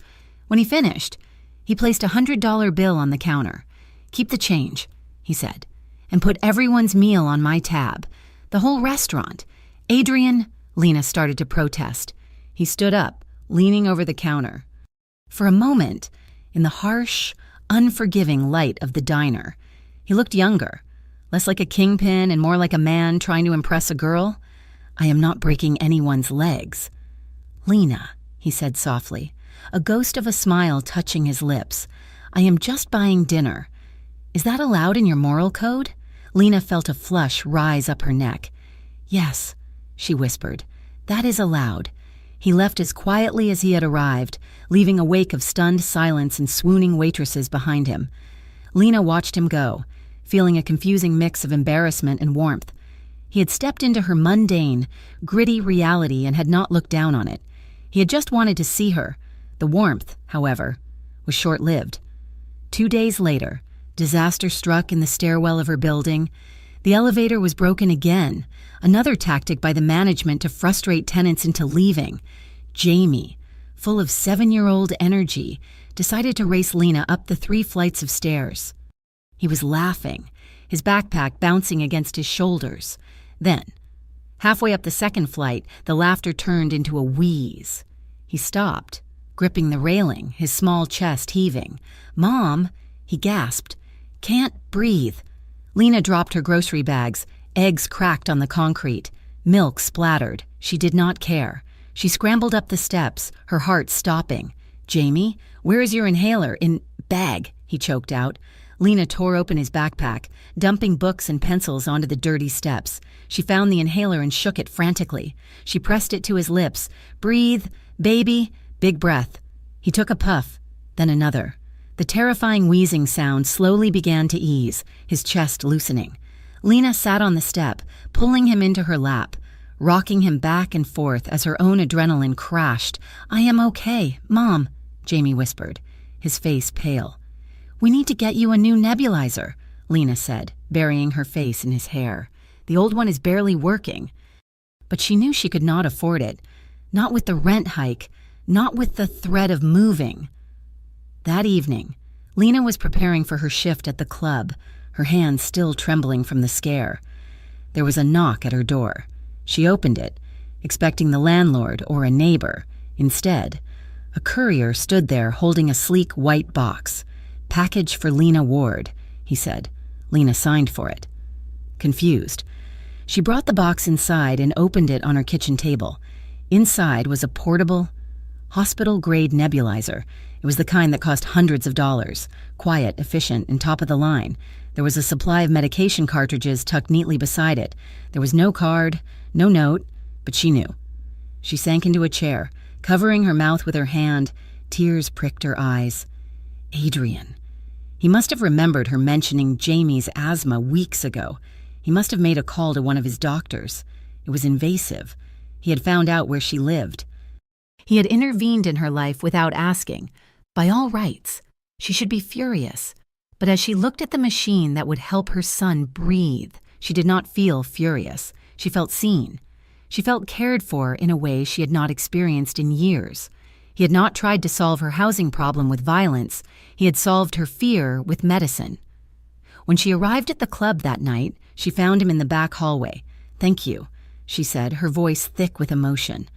When he finished, he placed a $100 bill on the counter. Keep the change, he said, and put everyone's meal on my tab. The whole restaurant. Adrian, Lena started to protest. He stood up, leaning over the counter. For a moment, in the harsh, unforgiving light of the diner, he looked younger, less like a kingpin and more like a man trying to impress a girl. I am not breaking anyone's legs. Lena, he said softly, a ghost of a smile touching his lips. I am just buying dinner. Is that allowed in your moral code? Lena felt a flush rise up her neck. Yes, she whispered. That is allowed. He left as quietly as he had arrived, leaving a wake of stunned silence and swooning waitresses behind him. Lena watched him go, feeling a confusing mix of embarrassment and warmth. He had stepped into her mundane, gritty reality and had not looked down on it. He had just wanted to see her. The warmth, however, was short-lived. 2 days later, disaster struck in the stairwell of her building. The elevator was broken again, another tactic by the management to frustrate tenants into leaving. Jamie, full of 7-year-old energy, decided to race Lena up the 3 flights of stairs. He was laughing, his backpack bouncing against his shoulders. Then, halfway up the 2nd flight, the laughter turned into a wheeze. He stopped, gripping the railing, his small chest heaving. "Mom," he gasped. "Can't breathe." Lena dropped her grocery bags. Eggs cracked on the concrete. Milk splattered. She did not care. She scrambled up the steps, her heart stopping. "Jamie, where is your inhaler? In bag," he choked out. Lena tore open his backpack, dumping books and pencils onto the dirty steps. She found the inhaler and shook it frantically. She pressed it to his lips. "Breathe, baby." Big breath. He took a puff, then another. The terrifying wheezing sound slowly began to ease, his chest loosening. Lena sat on the step, pulling him into her lap, rocking him back and forth as her own adrenaline crashed. "I am okay, Mom," Jamie whispered, his face pale. "We need to get you a new nebulizer," Lena said, burying her face in his hair. "The old one is barely working." But she knew she could not afford it. Not with the rent hike, not with the threat of moving. That evening, Lena was preparing for her shift at the club, her hands still trembling from the scare. There was a knock at her door. She opened it, expecting the landlord or a neighbor. Instead, a courier stood there holding a sleek white box. "Package for Lena Ward," he said. Lena signed for it. Confused, she brought the box inside and opened it on her kitchen table. Inside was a portable, hospital-grade nebulizer. It was the kind that cost hundreds of dollars. Quiet, efficient, and top of the line. There was a supply of medication cartridges tucked neatly beside it. There was no card, no note, but she knew. She sank into a chair, covering her mouth with her hand. Tears pricked her eyes. Adrian. He must have remembered her mentioning Jamie's asthma weeks ago. He must have made a call to one of his doctors. It was invasive. He had found out where she lived. He had intervened in her life without asking. By all rights, she should be furious. But as she looked at the machine that would help her son breathe, she did not feel furious. She felt seen. She felt cared for in a way she had not experienced in years. He had not tried to solve her housing problem with violence. He had solved her fear with medicine. When she arrived at the club that night, she found him in the back hallway. "Thank you," she said, her voice thick with emotion.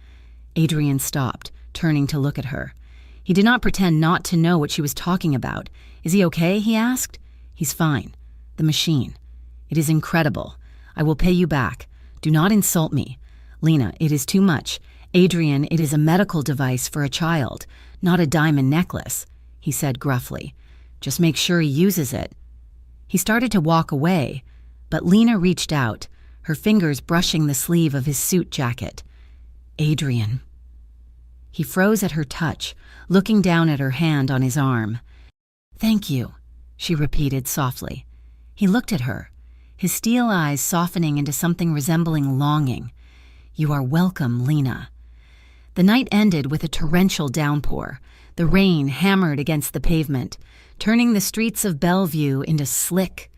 Adrian stopped, turning to look at her. He did not pretend not to know what she was talking about. "Is he okay?" he asked. "He's fine. The machine. It is incredible. I will pay you back. Do not insult me. Lena, it is too much. Adrian, it is a medical device for a child, not a diamond necklace," he said gruffly. "Just make sure he uses it." He started to walk away, but Lena reached out, her fingers brushing the sleeve of his suit jacket. "Adrian." He froze at her touch, looking down at her hand on his arm. "Thank you," she repeated softly. He looked at her, his steel eyes softening into something resembling longing. "You are welcome, Lena." The night ended with a torrential downpour. The rain hammered against the pavement, turning the streets of Bellevue into slick,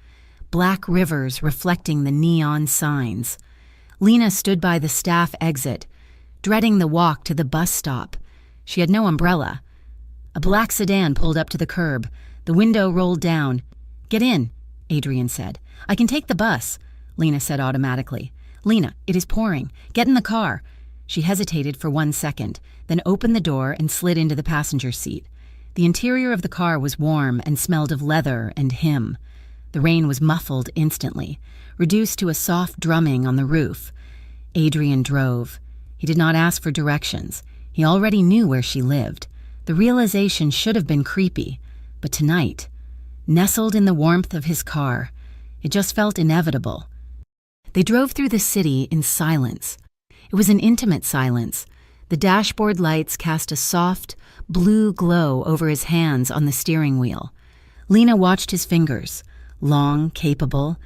black rivers reflecting the neon signs. Lena stood by the staff exit, dreading the walk to the bus stop. She had no umbrella. A black sedan pulled up to the curb. The window rolled down. "Get in," Adrian said. "I can take the bus," Lena said automatically. "Lena, it is pouring. Get in the car." She hesitated for 1 second, then opened the door and slid into the passenger seat. The interior of the car was warm and smelled of leather and him. The rain was muffled instantly, reduced to a soft drumming on the roof. Adrian drove. He did not ask for directions. He already knew where she lived. The realization should have been creepy, but tonight, nestled in the warmth of his car, it just felt inevitable. They drove through the city in silence. It was an intimate silence. The dashboard lights cast a soft, blue glow over his hands on the steering wheel. Lena watched his fingers, long, capable,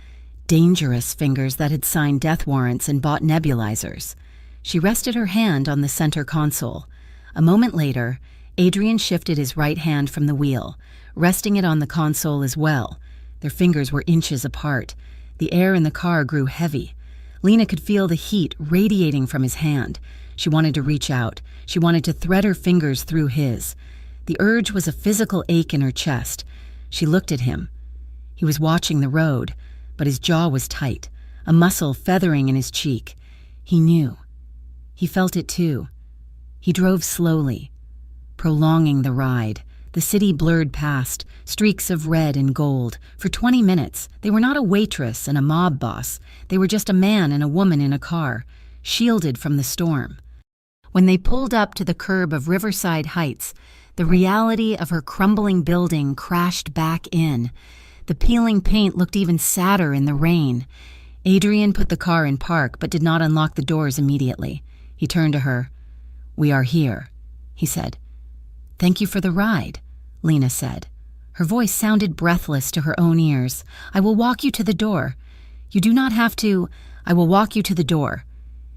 dangerous fingers that had signed death warrants and bought nebulizers. She rested her hand on the center console. A moment later, Adrian shifted his right hand from the wheel, resting it on the console as well. Their fingers were inches apart. The air in the car grew heavy. Lena could feel the heat radiating from his hand. She wanted to reach out. She wanted to thread her fingers through his. The urge was a physical ache in her chest. She looked at him. He was watching the road, but his jaw was tight, a muscle feathering in his cheek. He knew. He felt it too. He drove slowly, prolonging the ride. The city blurred past, streaks of red and gold. For 20 minutes, they were not a waitress and a mob boss. They were just a man and a woman in a car, shielded from the storm. When they pulled up to the curb of Riverside Heights, the reality of her crumbling building crashed back in. The peeling paint looked even sadder in the rain. Adrian put the car in park but did not unlock the doors immediately. He turned to her. "We are here," he said. "Thank you for the ride," Lena said. Her voice sounded breathless to her own ears. "I will walk you to the door. You do not have to. I will walk you to the door."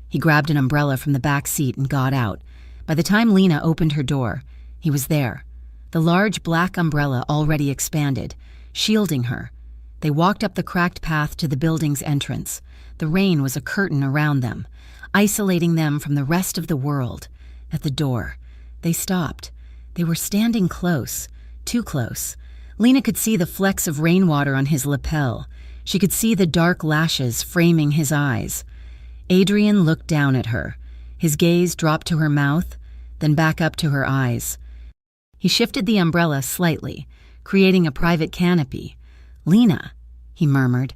He grabbed an umbrella from the back seat and got out. By the time Lena opened her door, he was there, the large black umbrella already expanded, shielding her. They walked up the cracked path to the building's entrance. The rain was a curtain around them, isolating them from the rest of the world. At the door, they stopped. They were standing close, too close. Lena could see the flecks of rainwater on his lapel. She could see the dark lashes framing his eyes. Adrian looked down at her. His gaze dropped to her mouth, then back up to her eyes. He shifted the umbrella slightly, creating a private canopy. "Lena," he murmured.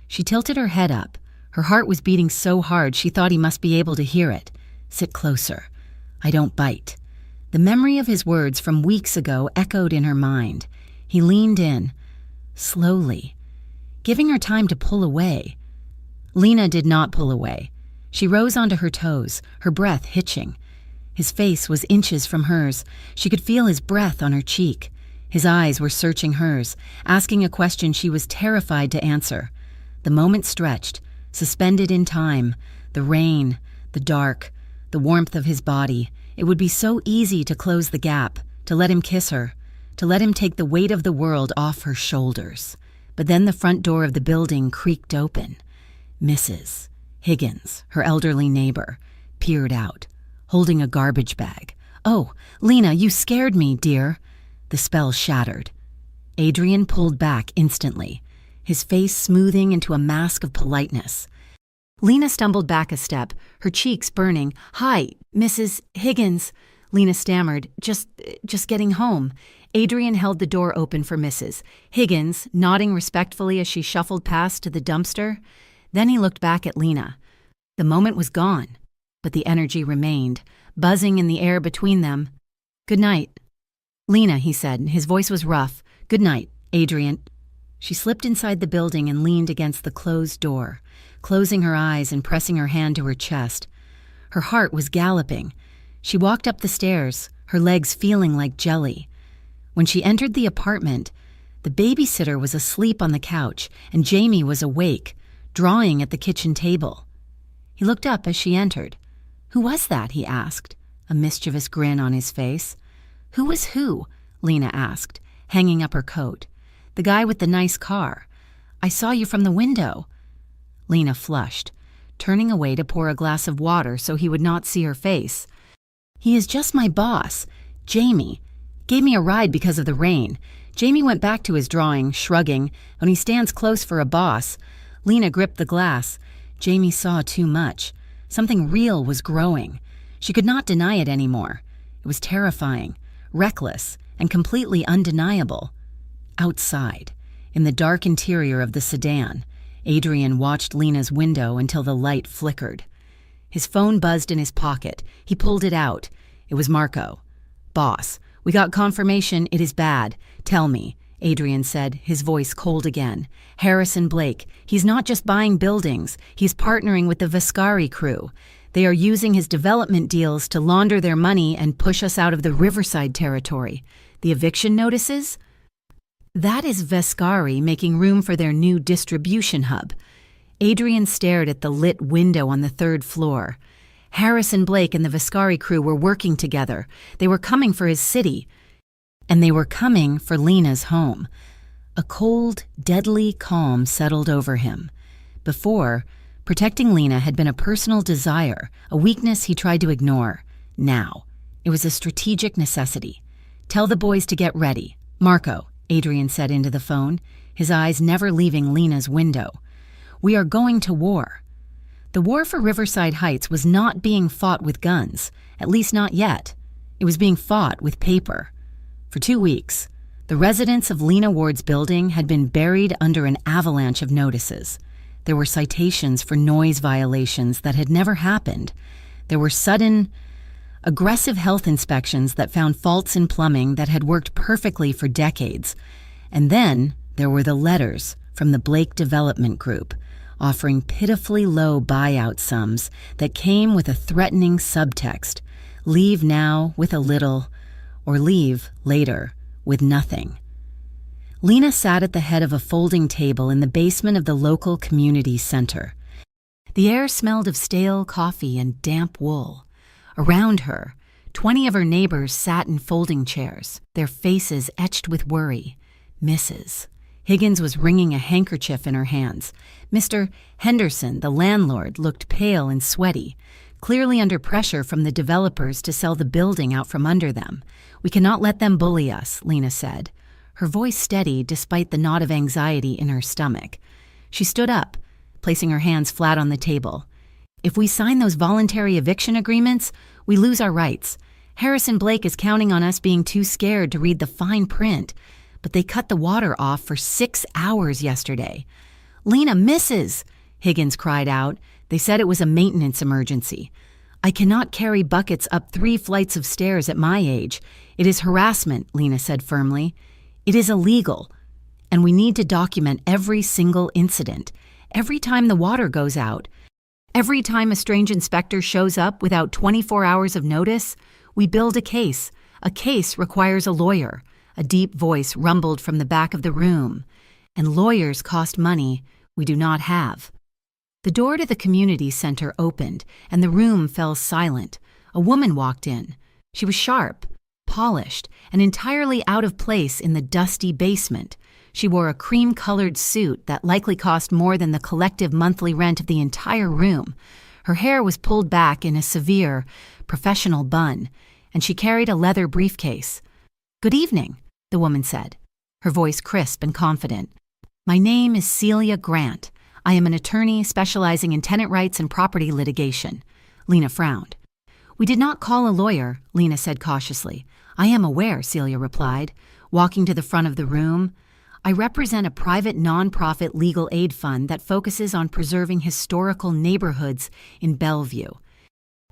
She tilted her head up. Her heart was beating so hard she thought he must be able to hear it. "Sit closer. I don't bite." The memory of his words from weeks ago echoed in her mind. He leaned in, slowly, giving her time to pull away. Lena did not pull away. She rose onto her toes, her breath hitching. His face was inches from hers. She could feel his breath on her cheek. His eyes were searching hers, asking a question she was terrified to answer. The moment stretched, suspended in time. The rain, the dark, the warmth of his body. It would be so easy to close the gap, to let him kiss her, to let him take the weight of the world off her shoulders. But then the front door of the building creaked open. Mrs. Higgins, her elderly neighbor, peered out, holding a garbage bag. "Oh, Lena, you scared me, dear." The spell shattered. Adrian pulled back instantly, his face smoothing into a mask of politeness. Lena stumbled back a step, her cheeks burning. "Hi, Mrs. Higgins," Lena stammered. Just getting home." Adrian held the door open for Mrs. Higgins, nodding respectfully as she shuffled past to the dumpster. Then he looked back at Lena. The moment was gone, but the energy remained, buzzing in the air between them. "Good night." "Lena," he said. His voice was rough. "Good night, Adrian." She slipped inside the building and leaned against the closed door, closing her eyes and pressing her hand to her chest. Her heart was galloping. She walked up the stairs, her legs feeling like jelly. When she entered the apartment, the babysitter was asleep on the couch and Jamie was awake, drawing at the kitchen table. He looked up as she entered. "Who was that?" he asked, a mischievous grin on his face. "Who was who?" Lena asked, hanging up her coat. "The guy with the nice car. I saw you from the window." Lena flushed, turning away to pour a glass of water so he would not see her face. "He is just my boss, Jamie. Gave me a ride because of the rain." Jamie went back to his drawing, shrugging. "When he stands close for a boss." Lena gripped the glass. Jamie saw too much. Something real was growing. She could not deny it anymore. It was terrifying, reckless, and completely undeniable. Outside, in the dark interior of the sedan, Adrian watched Lena's window until the light flickered. His phone buzzed in his pocket. He pulled it out. It was Marco. "Boss, we got confirmation it is bad. Tell me," Adrian said, his voice cold again. "Harrison Blake, he's not just buying buildings. He's partnering with the Vascari crew. They are using his development deals to launder their money and push us out of the Riverside territory. The eviction notices? That is Vascari making room for their new distribution hub." Adrian stared at the lit window on the third floor. Harrison Blake and the Vascari crew were working together. They were coming for his city. And they were coming for Lena's home. A cold, deadly calm settled over him. Before, protecting Lena had been a personal desire, a weakness he tried to ignore. Now, it was a strategic necessity. "Tell the boys to get ready. Marco," Adrian said into the phone, his eyes never leaving Lena's window. "We are going to war." The war for Riverside Heights was not being fought with guns, at least not yet. It was being fought with paper. For 2 weeks, the residents of Lena Ward's building had been buried under an avalanche of notices. There were citations for noise violations that had never happened. There were sudden, aggressive health inspections that found faults in plumbing that had worked perfectly for decades. And then there were the letters from the Blake Development Group, offering pitifully low buyout sums that came with a threatening subtext: leave now with a little, or leave later with nothing. Lena sat at the head of a folding table in the basement of the local community center. The air smelled of stale coffee and damp wool. Around her, 20 of her neighbors sat in folding chairs, their faces etched with worry. Mrs. Higgins was wringing a handkerchief in her hands. Mr. Henderson, the landlord, looked pale and sweaty, clearly under pressure from the developers to sell the building out from under them. "We cannot let them bully us," Lena said, her voice steady despite the knot of anxiety in her stomach. She stood up, placing her hands flat on the table. "If we sign those voluntary eviction agreements, we lose our rights. Harrison Blake is counting on us being too scared to read the fine print, but they cut the water off for 6 hours yesterday." "Lena, Mrs." Higgins cried out. "They said it was a maintenance emergency." "I cannot carry buckets up 3 flights of stairs at my age. It is harassment," Lena said firmly. "It is illegal, and we need to document every single incident. Every time the water goes out, every time a strange inspector shows up without 24 hours of notice, we build a case. A case requires a lawyer." A deep voice rumbled from the back of the room. "And lawyers cost money we do not have." The door to the community center opened, and the room fell silent. A woman walked in. She was sharp, polished, and entirely out of place in the dusty basement. She wore a cream-colored suit that likely cost more than the collective monthly rent of the entire room. Her hair was pulled back in a severe, professional bun, and she carried a leather briefcase. "Good evening," the woman said, her voice crisp and confident. "My name is Celia Grant. I am an attorney specializing in tenant rights and property litigation." Lena frowned. "We did not call a lawyer," Lena said cautiously. "I am aware," Celia replied, walking to the front of the room. "I represent a private nonprofit legal aid fund that focuses on preserving historical neighborhoods in Bellevue.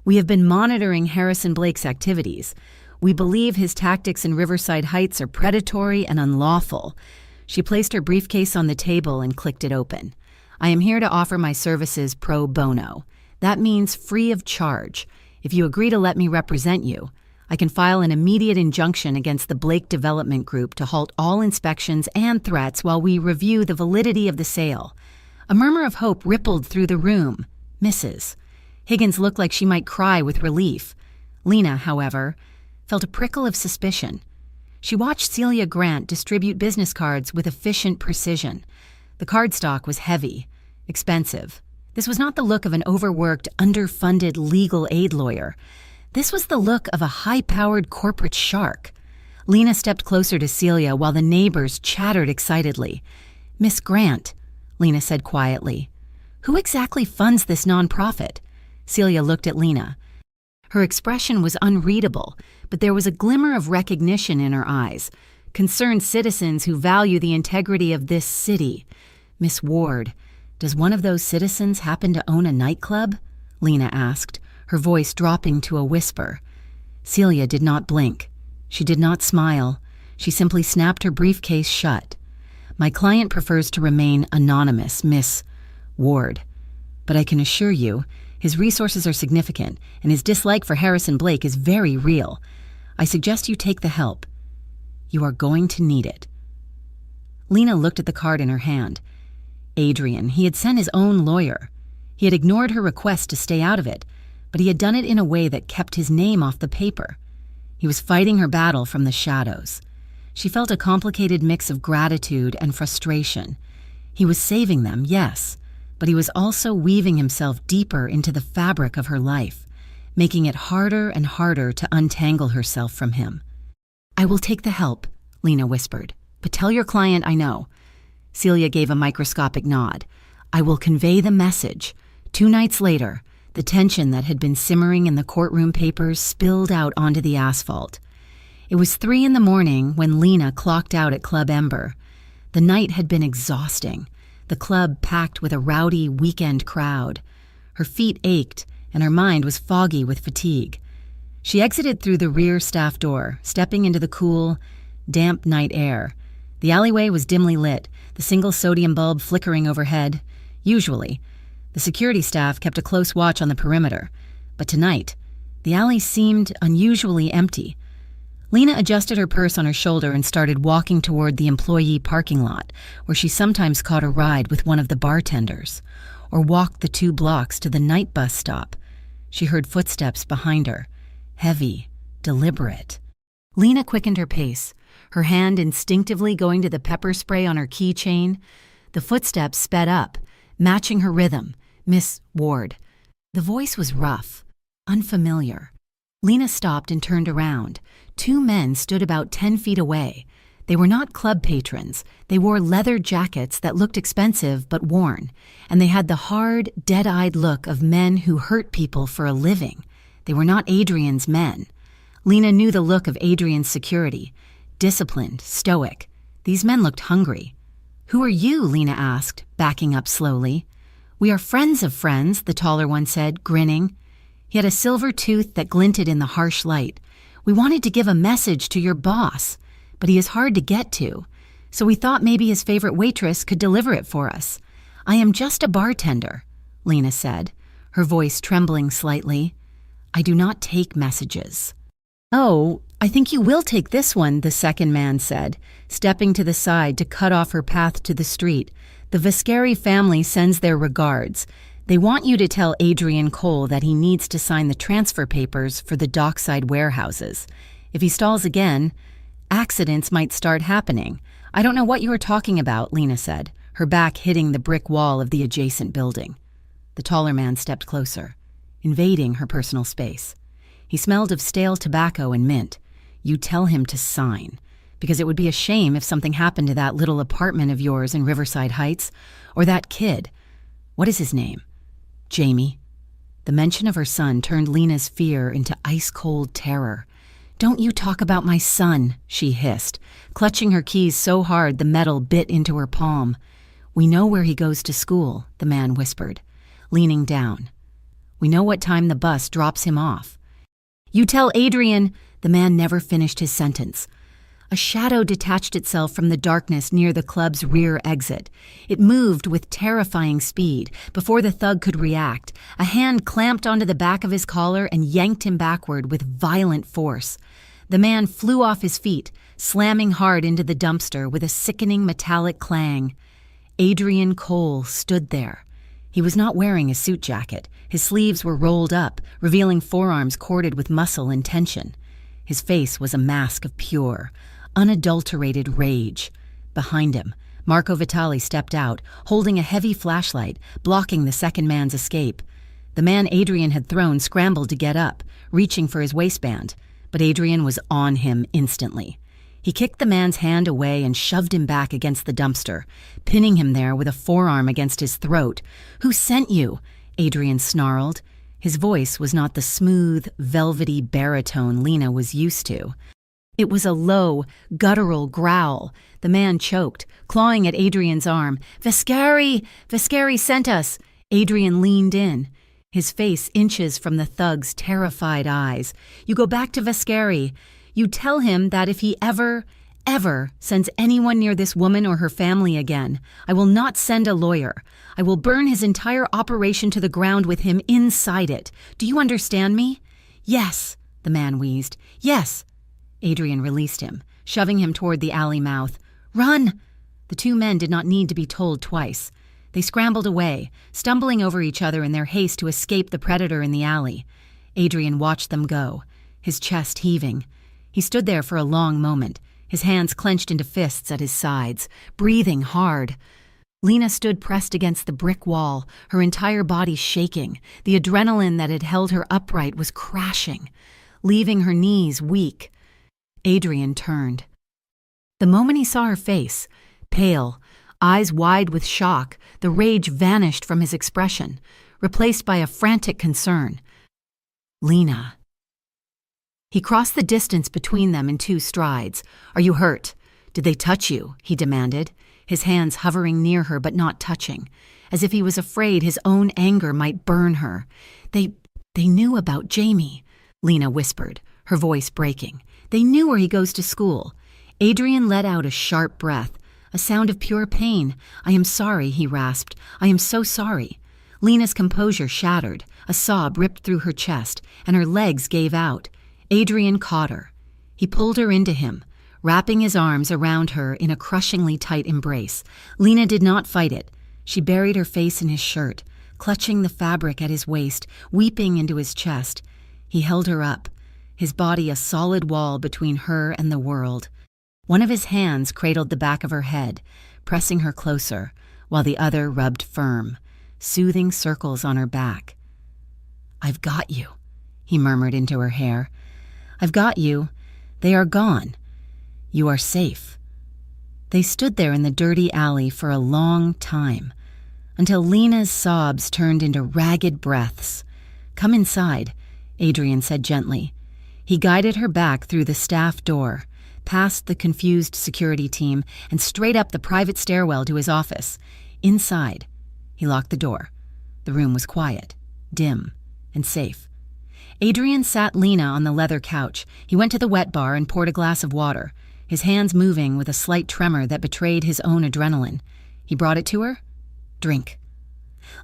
We have been monitoring Harrison Blake's activities. We believe his tactics in Riverside Heights are predatory and unlawful." She placed her briefcase on the table and clicked it open. "I am here to offer my services pro bono. That means free of charge. If you agree to let me represent you, I can file an immediate injunction against the Blake Development Group to halt all inspections and threats while we review the validity of the sale." A murmur of hope rippled through the room. "Mrs." Higgins looked like she might cry with relief. Lena, however, felt a prickle of suspicion. She watched Celia Grant distribute business cards with efficient precision. The cardstock was heavy, expensive. This was not the look of an overworked, underfunded legal aid lawyer. This was the look of a high-powered corporate shark. Lena stepped closer to Celia while the neighbors chattered excitedly. "Miss Grant," Lena said quietly, "who exactly funds this nonprofit?" Celia looked at Lena. Her expression was unreadable, but there was a glimmer of recognition in her eyes. "Concerned citizens who value the integrity of this city." "Miss Ward, does one of those citizens happen to own a nightclub?" Lena asked, her voice dropping to a whisper. Celia did not blink. She did not smile. She simply snapped her briefcase shut. "My client prefers to remain anonymous, Miss Ward. But I can assure you, his resources are significant, and his dislike for Harrison Blake is very real. I suggest you take the help. You are going to need it." Lena looked at the card in her hand. Adrian, he had sent his own lawyer. He had ignored her request to stay out of it, but he had done it in a way that kept his name off the paper. He was fighting her battle from the shadows. She felt a complicated mix of gratitude and frustration. He was saving them, yes, but he was also weaving himself deeper into the fabric of her life, making it harder and harder to untangle herself from him. "I will take the help," Lena whispered, "but tell your client I know." Celia gave a microscopic nod. "I will convey the message." 2 nights later, the tension that had been simmering in the courtroom papers spilled out onto the asphalt. It was 3 a.m. when Lena clocked out at Club Ember. The night had been exhausting, the club packed with a rowdy weekend crowd. Her feet ached, and her mind was foggy with fatigue. She exited through the rear staff door, stepping into the cool, damp night air. The alleyway was dimly lit, the single sodium bulb flickering overhead. Usually, the security staff kept a close watch on the perimeter, but tonight, the alley seemed unusually empty. Lena adjusted her purse on her shoulder and started walking toward the employee parking lot, where she sometimes caught a ride with one of the bartenders, or walked the 2 blocks to the night bus stop. She heard footsteps behind her, heavy, deliberate. Lena quickened her pace, her hand instinctively going to the pepper spray on her keychain. The footsteps sped up, matching her rhythm. Miss Ward. The voice was rough, unfamiliar. Lena stopped and turned around. 2 men stood about 10 feet away. They were not club patrons. They wore leather jackets that looked expensive but worn, and they had the hard, dead-eyed look of men who hurt people for a living. They were not Adrian's men. Lena knew the look of Adrian's security. Disciplined, stoic. These men looked hungry. "Who are you?" Lena asked, backing up slowly. "We are friends of friends," the taller one said, grinning. He had a silver tooth that glinted in the harsh light. "We wanted to give a message to your boss, but he is hard to get to, so we thought maybe his favorite waitress could deliver it for us. I am just a bartender," Lena said, her voice trembling slightly. "I do not take messages." "Oh, I think you will take this one," the second man said, stepping to the side to cut off her path to the street. "The Vascari family sends their regards. They want you to tell Adrian Cole that he needs to sign the transfer papers for the dockside warehouses. If he stalls again, accidents might start happening." "I don't know what you are talking about," Lena said, her back hitting the brick wall of the adjacent building. The taller man stepped closer, invading her personal space. He smelled of stale tobacco and mint. "You tell him to sign, because it would be a shame if something happened to that little apartment of yours in Riverside Heights, or that kid. What is his name?" "Jamie." The mention of her son turned Lena's fear into ice-cold terror. "Don't you talk about my son," she hissed, clutching her keys so hard the metal bit into her palm. "We know where he goes to school," the man whispered, leaning down. "We know what time the bus drops him off." "You tell Adrian—" The man never finished his sentence. A shadow detached itself from the darkness near the club's rear exit. It moved with terrifying speed. Before the thug could react, a hand clamped onto the back of his collar and yanked him backward with violent force. The man flew off his feet, slamming hard into the dumpster with a sickening metallic clang. Adrian Cole stood there. He was not wearing a suit jacket. His sleeves were rolled up, revealing forearms corded with muscle and tension. His face was a mask of pure, unadulterated rage. Behind him, Marco Vitali stepped out, holding a heavy flashlight, blocking the second man's escape. The man Adrian had thrown scrambled to get up, reaching for his waistband, but Adrian was on him instantly. He kicked the man's hand away and shoved him back against the dumpster, pinning him there with a forearm against his throat. "Who sent you?" Adrian snarled. His voice was not the smooth, velvety baritone Lena was used to. It was a low, guttural growl. The man choked, clawing at Adrian's arm. "Vascari! Vascari sent us!" Adrian leaned in, his face inches from the thug's terrified eyes. "You go back to Vascari. You tell him that if he ever sends anyone near this woman or her family again, I will not send a lawyer. I will burn his entire operation to the ground with him inside it. Do you understand me?" "Yes," the man wheezed. "Yes." Adrian released him, shoving him toward the alley mouth. "Run!" The 2 men did not need to be told twice. They scrambled away, stumbling over each other in their haste to escape the predator in the alley. Adrian watched them go, his chest heaving. He stood there for a long moment, his hands clenched into fists at his sides, breathing hard. Lena stood pressed against the brick wall, her entire body shaking. The adrenaline that had held her upright was crashing, leaving her knees weak. Adrian turned. The moment he saw her face, pale, eyes wide with shock, the rage vanished from his expression, replaced by a frantic concern. "Lena." He crossed the distance between them in 2 strides. "Are you hurt? Did they touch you?" he demanded, his hands hovering near her but not touching, as if he was afraid his own anger might burn her. They knew about Jamie," Lena whispered, her voice breaking. "They knew where he goes to school." Adrian let out a sharp breath, a sound of pure pain. "I am sorry," he rasped. "I am so sorry." Lena's composure shattered. A sob ripped through her chest, and her legs gave out. Adrian caught her. He pulled her into him, wrapping his arms around her in a crushingly tight embrace. Lena did not fight it. She buried her face in his shirt, clutching the fabric at his waist, weeping into his chest. He held her up, his body a solid wall between her and the world. One of his hands cradled the back of her head, pressing her closer, while the other rubbed firm, soothing circles on her back. "I've got you," he murmured into her hair. "I've got you. They are gone. You are safe." They stood there in the dirty alley for a long time, until Lena's sobs turned into ragged breaths. "Come inside," Adrian said gently. He guided her back through the staff door, past the confused security team, and straight up the private stairwell to his office. Inside, he locked the door. The room was quiet, dim, and safe. Adrian sat Lena on the leather couch. He went to the wet bar and poured a glass of water, his hands moving with a slight tremor that betrayed his own adrenaline. He brought it to her. "Drink."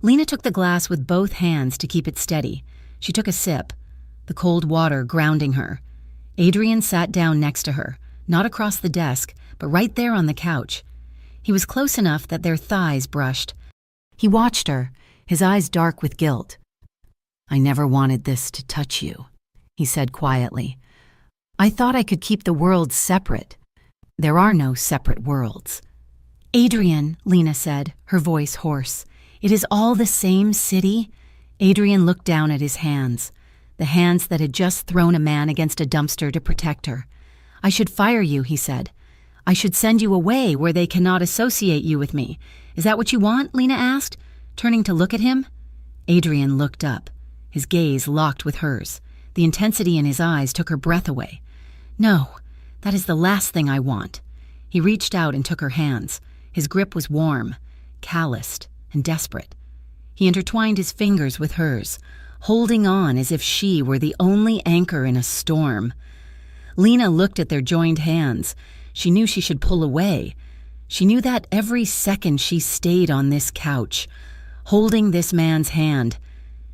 Lena took the glass with both hands to keep it steady. She took a sip, the cold water grounding her. Adrian sat down next to her, not across the desk, but right there on the couch. He was close enough that their thighs brushed. He watched her, his eyes dark with guilt. "I never wanted this to touch you," he said quietly. "I thought I could keep the worlds separate. There are no separate worlds." "Adrian," Lena said, her voice hoarse, "it is all the same city?" Adrian looked down at his hands, the hands that had just thrown a man against a dumpster to protect her. "I should fire you," he said. "I should send you away where they cannot associate you with me. Is that what you want?" Lena asked, turning to look at him. Adrian looked up, his gaze locked with hers. The intensity in his eyes took her breath away. "No, that is the last thing I want." He reached out and took her hands. His grip was warm, calloused, and desperate. He intertwined his fingers with hers, holding on as if she were the only anchor in a storm. Lena looked at their joined hands. She knew she should pull away. She knew that every second she stayed on this couch, holding this man's hand,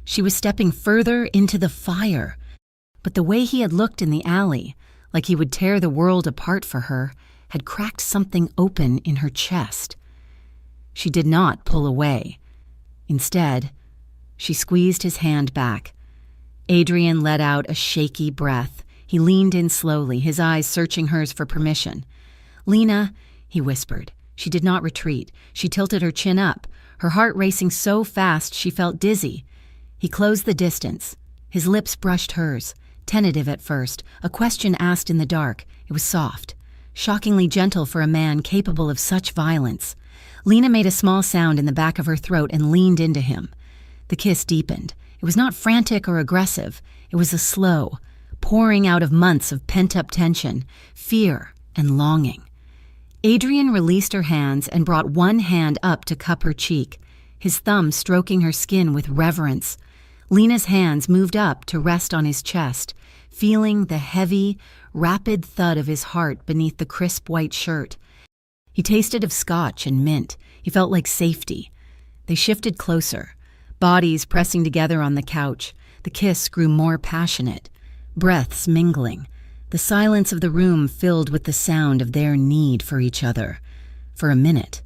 she was stepping further into the fire. But the way he had looked in the alley, like he would tear the world apart for her, had cracked something open in her chest. She did not pull away. Instead, she squeezed his hand back. Adrian let out a shaky breath. He leaned in slowly, his eyes searching hers for permission. "Lena," he whispered. She did not retreat. She tilted her chin up, her heart racing so fast she felt dizzy. He closed the distance. His lips brushed hers, tentative at first, a question asked in the dark. It was soft, shockingly gentle for a man capable of such violence. Lena made a small sound in the back of her throat and leaned into him. The kiss deepened. It was not frantic or aggressive. It was a slow, pouring out of months of pent-up tension, fear, and longing. Adrian released her hands and brought one hand up to cup her cheek, his thumb stroking her skin with reverence. Lena's hands moved up to rest on his chest, feeling the heavy, rapid thud of his heart beneath the crisp white shirt. He tasted of scotch and mint. He felt like safety. They shifted closer, bodies pressing together on the couch. The kiss grew more passionate, breaths mingling. The silence of the room filled with the sound of their need for each other. For a minute,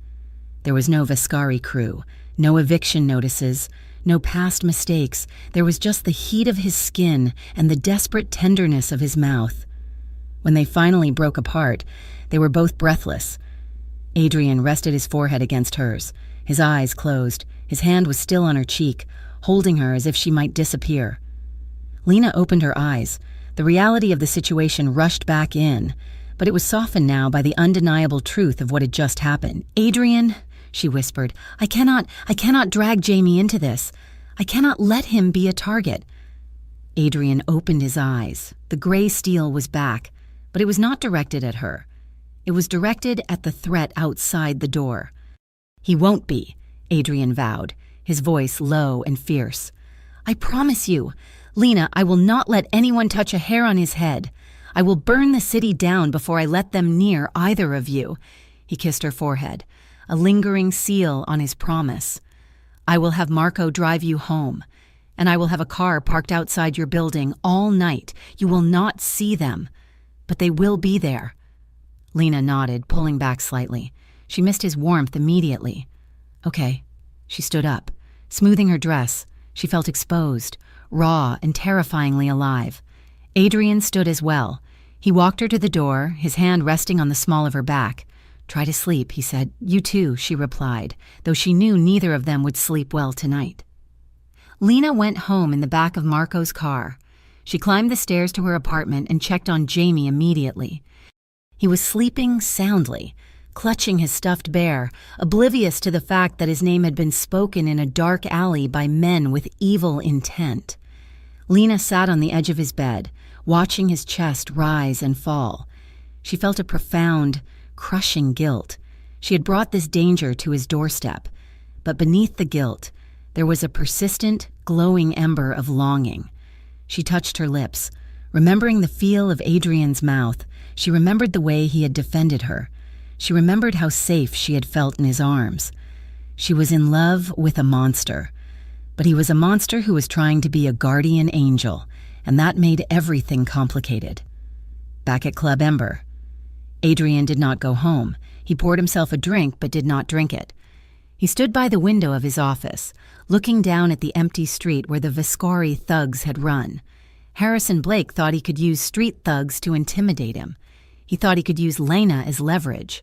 there was no Vascari crew, no eviction notices, no past mistakes. There was just the heat of his skin and the desperate tenderness of his mouth. When they finally broke apart, they were both breathless. Adrian rested his forehead against hers, his eyes closed. His hand was still on her cheek, holding her as if she might disappear. Lena opened her eyes. The reality of the situation rushed back in, but it was softened now by the undeniable truth of what had just happened. "Adrian," she whispered, I cannot drag Jamie into this. I cannot let him be a target." Adrian opened his eyes. The gray steel was back, but it was not directed at her. It was directed at the threat outside the door. "He won't be," Adrian vowed, his voice low and fierce. "I promise you. Lena, I will not let anyone touch a hair on his head. I will burn the city down before I let them near either of you." He kissed her forehead, a lingering seal on his promise. "I will have Marco drive you home, and I will have a car parked outside your building all night. You will not see them. But they will be there. Lena nodded, pulling back slightly. She missed his warmth immediately. Okay. She stood up. Smoothing her dress, she felt exposed, raw and terrifyingly alive. Adrian stood as well. He walked her to the door, his hand resting on the small of her back. "Try to sleep," he said. "You too," she replied, though she knew neither of them would sleep well tonight. Lena went home in the back of Marco's car. She climbed the stairs to her apartment and checked on Jamie immediately. He was sleeping soundly, clutching his stuffed bear, oblivious to the fact that his name had been spoken in a dark alley by men with evil intent. Lena sat on the edge of his bed, watching his chest rise and fall. She felt a profound, crushing guilt. She had brought this danger to his doorstep, but beneath the guilt, there was a persistent, glowing ember of longing. She touched her lips. Remembering the feel of Adrian's mouth, she remembered the way he had defended her. She remembered how safe she had felt in his arms. She was in love with a monster, but he was a monster who was trying to be a guardian angel, and that made everything complicated. Back at Club Ember, Adrian did not go home. He poured himself a drink but did not drink it. He stood by the window of his office, looking down at the empty street where the Viscari thugs had run. Harrison Blake thought he could use street thugs to intimidate him. He thought he could use Lena as leverage.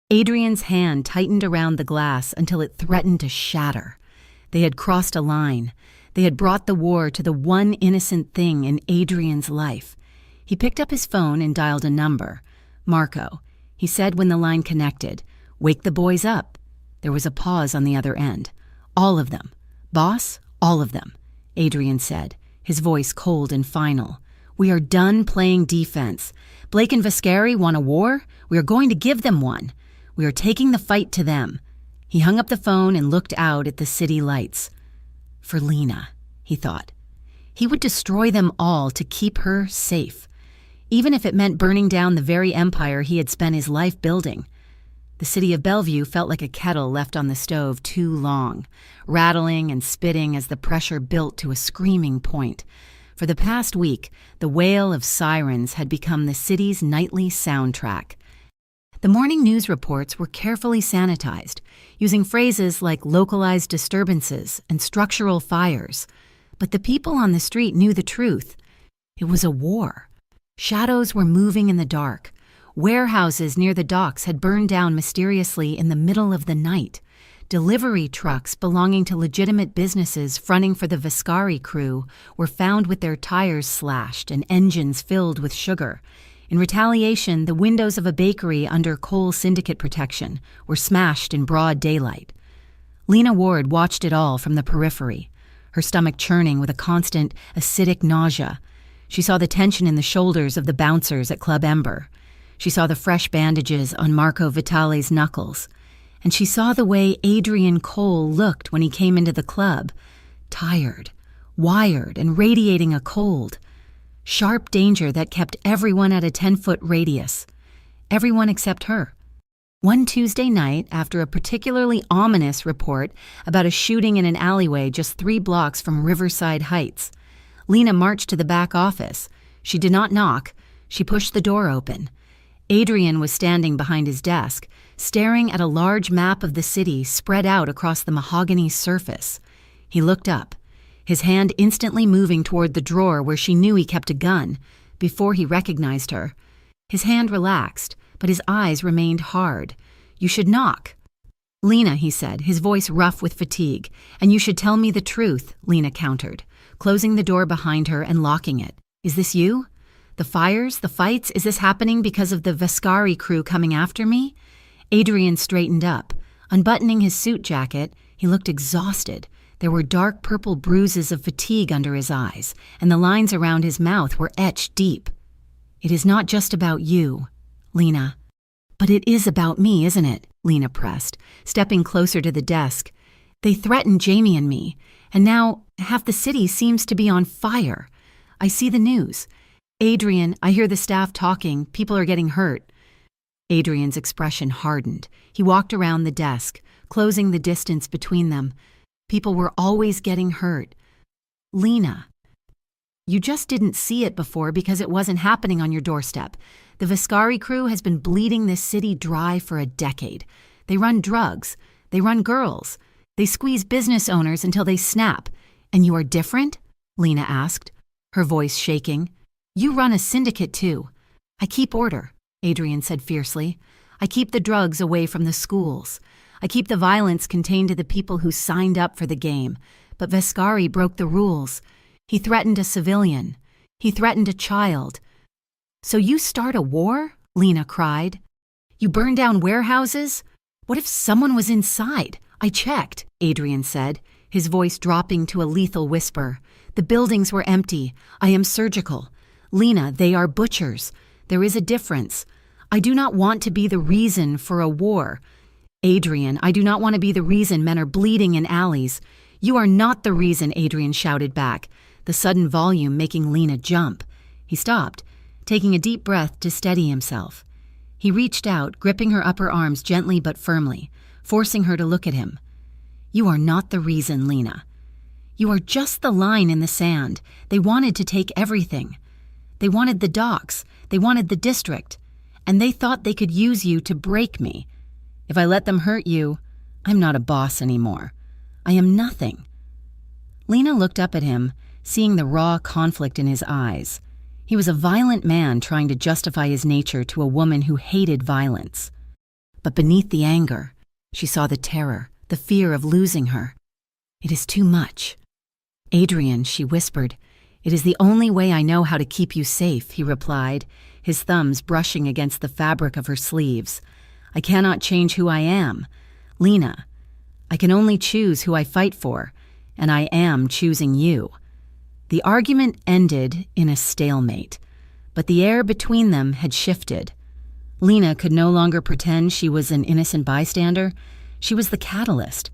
Adrian's hand tightened around the glass until it threatened to shatter. They had crossed a line. They had brought the war to the one innocent thing in Adrian's life. He picked up his phone and dialed a number. Marco. He said when the line connected, "Wake the boys up." There was a pause on the other end. "All of them. Boss, all of them," Adrian said, his voice cold and final. "We are done playing defense. Blake and Viscari want a war. We are going to give them one. We are taking the fight to them." He hung up the phone and looked out at the city lights. For Lena, he thought. He would destroy them all to keep her safe, even if it meant burning down the very empire he had spent his life building. The city of Bellevue felt like a kettle left on the stove too long, rattling and spitting as the pressure built to a screaming point. For the past week, the wail of sirens had become the city's nightly soundtrack. The morning news reports were carefully sanitized, using phrases like localized disturbances and structural fires. But the people on the street knew the truth. It was a war. Shadows were moving in the dark. Warehouses near the docks had burned down mysteriously in the middle of the night. Delivery trucks belonging to legitimate businesses fronting for the Viscari crew were found with their tires slashed and engines filled with sugar. In retaliation, the windows of a bakery under coal syndicate protection were smashed in broad daylight. Lena Ward watched it all from the periphery, her stomach churning with a constant, acidic nausea. She saw the tension in the shoulders of the bouncers at Club Ember. She saw the fresh bandages on Marco Vitale's knuckles. And she saw the way Adrian Cole looked when he came into the club, tired, wired, and radiating a cold. Sharp danger that kept everyone at a 10-foot radius. Everyone except her. One Tuesday night, after a particularly ominous report about a shooting in an alleyway just 3 blocks from Riverside Heights, Lena marched to the back office. She did not knock. She pushed the door open. Adrian was standing behind his desk, staring at a large map of the city spread out across the mahogany surface. He looked up, his hand instantly moving toward the drawer where she knew he kept a gun, before he recognized her. His hand relaxed, but his eyes remained hard. "You should knock." "Lena," he said, his voice rough with fatigue. "And you should tell me the truth," Lena countered, closing the door behind her and locking it. "Is this you? The fires, the fights, is this happening because of the Viscari crew coming after me?" Adrian straightened up. Unbuttoning his suit jacket, he looked exhausted. There were dark purple bruises of fatigue under his eyes, and the lines around his mouth were etched deep. "It is not just about you, Lena." "But it is about me, isn't it?" Lena pressed, stepping closer to the desk. "They threatened Jamie and me, and now half the city seems to be on fire. I see the news. Adrian, I hear the staff talking. People are getting hurt." Adrian's expression hardened. He walked around the desk, closing the distance between them. "People were always getting hurt. Lena." You just didn't see it before because it wasn't happening on your doorstep. The Viscari crew has been bleeding this city dry for a decade. They run drugs. They run girls. They squeeze business owners until they snap. And you are different? Lena asked, her voice shaking. You run a syndicate too. I keep order, Adrian said fiercely. I keep the drugs away from the schools. I keep the violence contained to the people who signed up for the game. But Viscari broke the rules. He threatened a civilian. He threatened a child. So you start a war? Lena cried. You burn down warehouses? What if someone was inside? I checked, Adrian said, his voice dropping to a lethal whisper. The buildings were empty. I am surgical. Lena, they are butchers. There is a difference. I do not want to be the reason for a war. Adrian, I do not want to be the reason men are bleeding in alleys. You are not the reason, Adrian shouted back, the sudden volume making Lena jump. He stopped, taking a deep breath to steady himself. He reached out, gripping her upper arms gently but firmly, forcing her to look at him. You are not the reason, Lena. You are just the line in the sand. They wanted to take everything. They wanted the docks. They wanted the district. And they thought they could use you to break me. If I let them hurt you, I'm not a boss anymore. I am nothing. Lena looked up at him, seeing the raw conflict in his eyes. He was a violent man trying to justify his nature to a woman who hated violence. But beneath the anger, she saw the terror, the fear of losing her. It is too much. Adrian, she whispered. It is the only way I know how to keep you safe, he replied, his thumbs brushing against the fabric of her sleeves. I cannot change who I am. Lena, I can only choose who I fight for, and I am choosing you. The argument ended in a stalemate, but the air between them had shifted. Lena could no longer pretend she was an innocent bystander. She was the catalyst.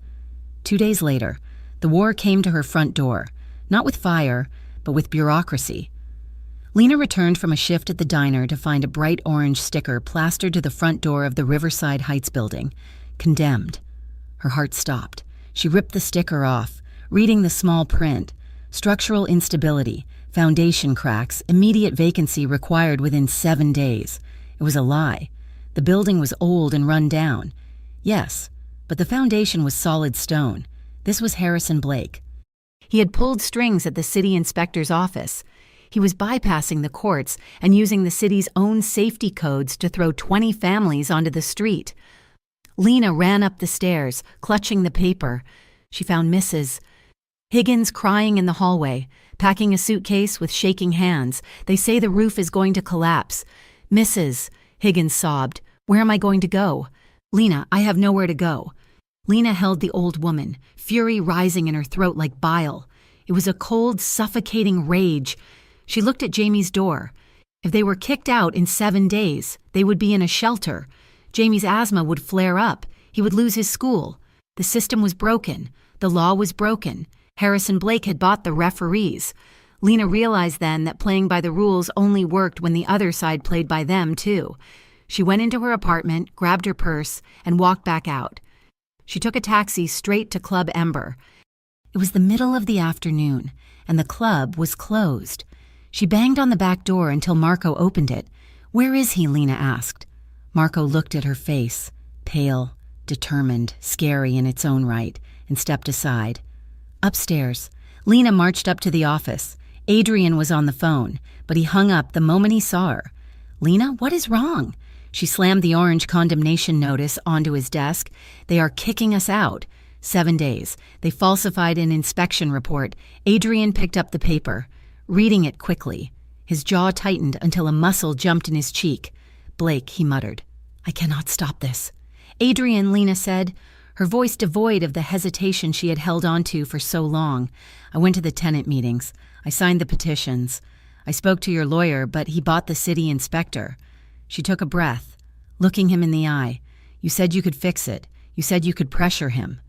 2 days later, the war came to her front door, not with fire, but with bureaucracy. Lena returned from a shift at the diner to find a bright orange sticker plastered to the front door of the Riverside Heights building, condemned. Her heart stopped. She ripped the sticker off, reading the small print. Structural instability, foundation cracks, immediate vacancy required within 7 days. It was a lie. The building was old and run down. Yes, but the foundation was solid stone. This was Harrison Blake. He had pulled strings at the city inspector's office. He was bypassing the courts and using the city's own safety codes to throw 20 families onto the street. Lena ran up the stairs, clutching the paper. She found Mrs. Higgins crying in the hallway, packing a suitcase with shaking hands. They say the roof is going to collapse. Mrs. Higgins sobbed, Where am I going to go? Lena, I have nowhere to go. Lena held the old woman, fury rising in her throat like bile. It was a cold, suffocating rage. She looked at Jamie's door. If they were kicked out in 7 days, they would be in a shelter. Jamie's asthma would flare up. He would lose his school. The system was broken. The law was broken. Harrison Blake had bought the referees. Lena realized then that playing by the rules only worked when the other side played by them, too. She went into her apartment, grabbed her purse, and walked back out. She took a taxi straight to Club Ember. It was the middle of the afternoon, and the club was closed. She banged on the back door until Marco opened it. Where is he? Lena asked. Marco looked at her face, pale, determined, scary in its own right, and stepped aside. Upstairs, Lena marched up to the office. Adrian was on the phone, but he hung up the moment he saw her. Lena, what is wrong? She slammed the orange condemnation notice onto his desk. They are kicking us out. 7 days. They falsified an inspection report. Adrian picked up the paper, reading it quickly. His jaw tightened until a muscle jumped in his cheek. Blake, he muttered. I cannot stop this. Adrian, Lena said, her voice devoid of the hesitation she had held onto for so long. I went to the tenant meetings. I signed the petitions. I spoke to your lawyer, but he bought the city inspector. She took a breath, looking him in the eye. You said you could fix it. You said you could pressure him.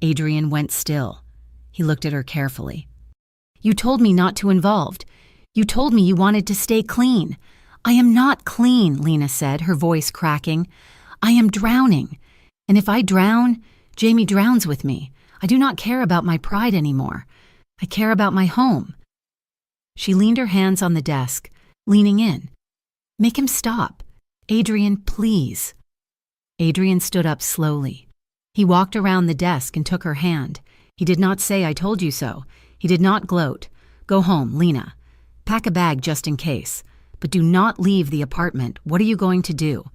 Adrian went still. He looked at her carefully. You told me not to involved. You told me you wanted to stay clean. I am not clean, Lena said, her voice cracking. I am drowning. And if I drown, Jamie drowns with me. I do not care about my pride anymore. I care about my home. She leaned her hands on the desk, leaning in. Make him stop. Adrian, please. Adrian stood up slowly. He walked around the desk and took her hand. He did not say, I told you so. He did not gloat. Go home, Lena. Pack a bag just in case. But do not leave the apartment. What are you going to do?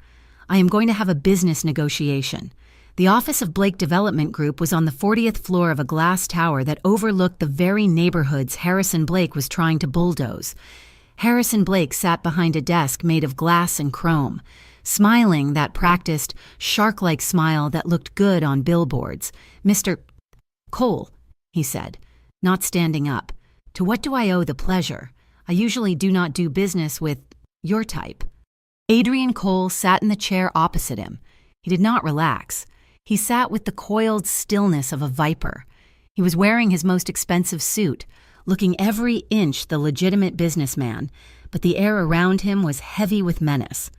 I am going to have a business negotiation. The office of Blake Development Group was on the 40th floor of a glass tower that overlooked the very neighborhoods Harrison Blake was trying to bulldoze. Harrison Blake sat behind a desk made of glass and chrome, smiling that practiced, shark-like smile that looked good on billboards. Mr. Cole, he said, not standing up. To what do I owe the pleasure? I usually do not do business with your type. Adrian Cole sat in the chair opposite him. He did not relax. He sat with the coiled stillness of a viper. He was wearing his most expensive suit, looking every inch the legitimate businessman, but the air around him was heavy with menace.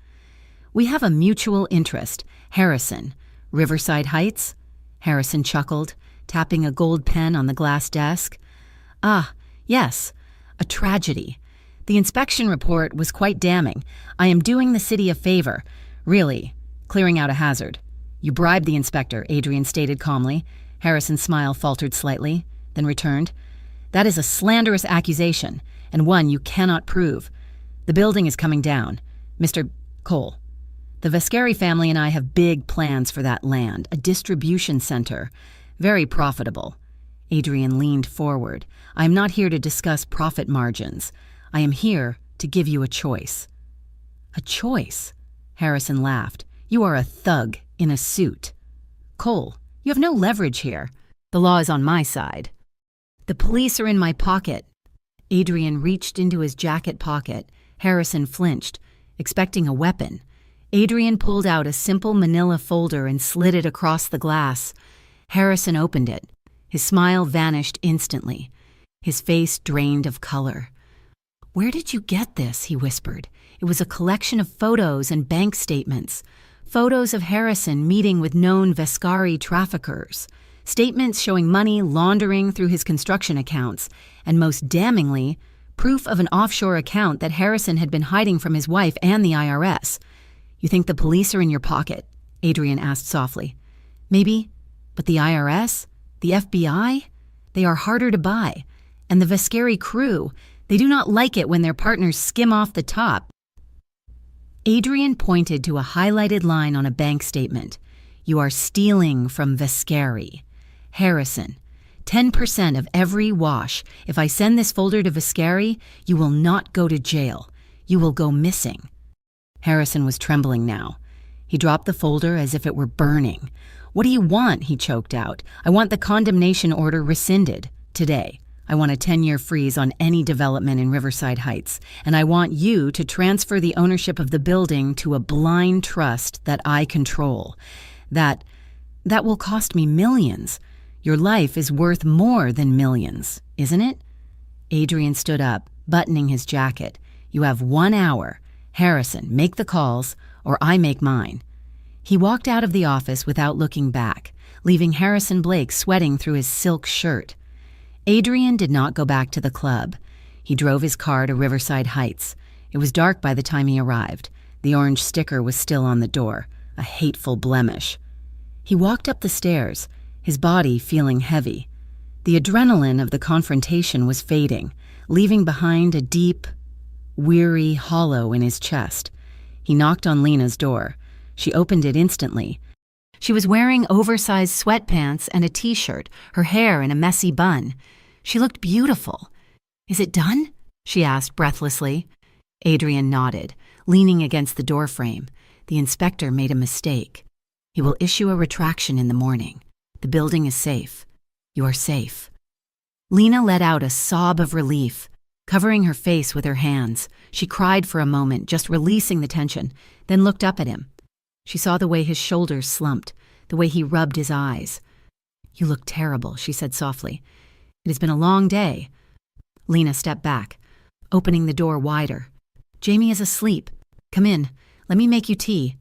We have a mutual interest, Harrison. Riverside Heights? Harrison chuckled, tapping a gold pen on the glass desk. Ah, yes, a tragedy. The inspection report was quite damning. I am doing the city a favor. Really, clearing out a hazard. You bribed the inspector, Adrian stated calmly. Harrison's smile faltered slightly, then returned. That is a slanderous accusation, and one you cannot prove. The building is coming down. Mr. Cole, the Vascari family and I have big plans for that land, a distribution center. Very profitable. Adrian leaned forward. I am not here to discuss profit margins. I am here to give you a choice. A choice? Harrison laughed. You are a thug in a suit. Cole, you have no leverage here. The law is on my side. The police are in my pocket. Adrian reached into his jacket pocket. Harrison flinched, expecting a weapon. Adrian pulled out a simple manila folder and slid it across the glass. Harrison opened it. His smile vanished instantly. His face drained of color. Where did you get this? He whispered. It was a collection of photos and bank statements. Photos of Harrison meeting with known Vascari traffickers. Statements showing money laundering through his construction accounts. And most damningly, proof of an offshore account that Harrison had been hiding from his wife and the IRS. You think the police are in your pocket? Adrian asked softly. Maybe, but the IRS? The FBI? They are harder to buy. And the Vascari crew, they do not like it when their partners skim off the top. Adrian pointed to a highlighted line on a bank statement. You are stealing from Vascari. Harrison, 10% of every wash. If I send this folder to Vascari, you will not go to jail. You will go missing. Harrison was trembling now. He dropped the folder as if it were burning. What do you want? He choked out. I want the condemnation order rescinded. Today. I want a 10-year freeze on any development in Riverside Heights, and I want you to transfer the ownership of the building to a blind trust that I control. That will cost me millions. Your life is worth more than millions, isn't it? Adrian stood up, buttoning his jacket. You have 1 hour. Harrison, make the calls, or I make mine. He walked out of the office without looking back, leaving Harrison Blake sweating through his silk shirt. Adrian did not go back to the club. He drove his car to Riverside Heights. It was dark by the time he arrived. The orange sticker was still on the door, a hateful blemish. He walked up the stairs, his body feeling heavy. The adrenaline of the confrontation was fading, leaving behind a deep, weary hollow in his chest. He knocked on Lena's door. She opened it instantly. She was wearing oversized sweatpants and a t-shirt, her hair in a messy bun. She looked beautiful. Is it done? She asked breathlessly. Adrian nodded, leaning against the doorframe. The inspector made a mistake. He will issue a retraction in the morning. The building is safe. You are safe. Lena let out a sob of relief. Covering her face with her hands, she cried for a moment, just releasing the tension, then looked up at him. She saw the way his shoulders slumped, the way he rubbed his eyes. You look terrible, she said softly. It has been a long day. Lena stepped back, opening the door wider. Jamie is asleep. Come in. Let me make you tea.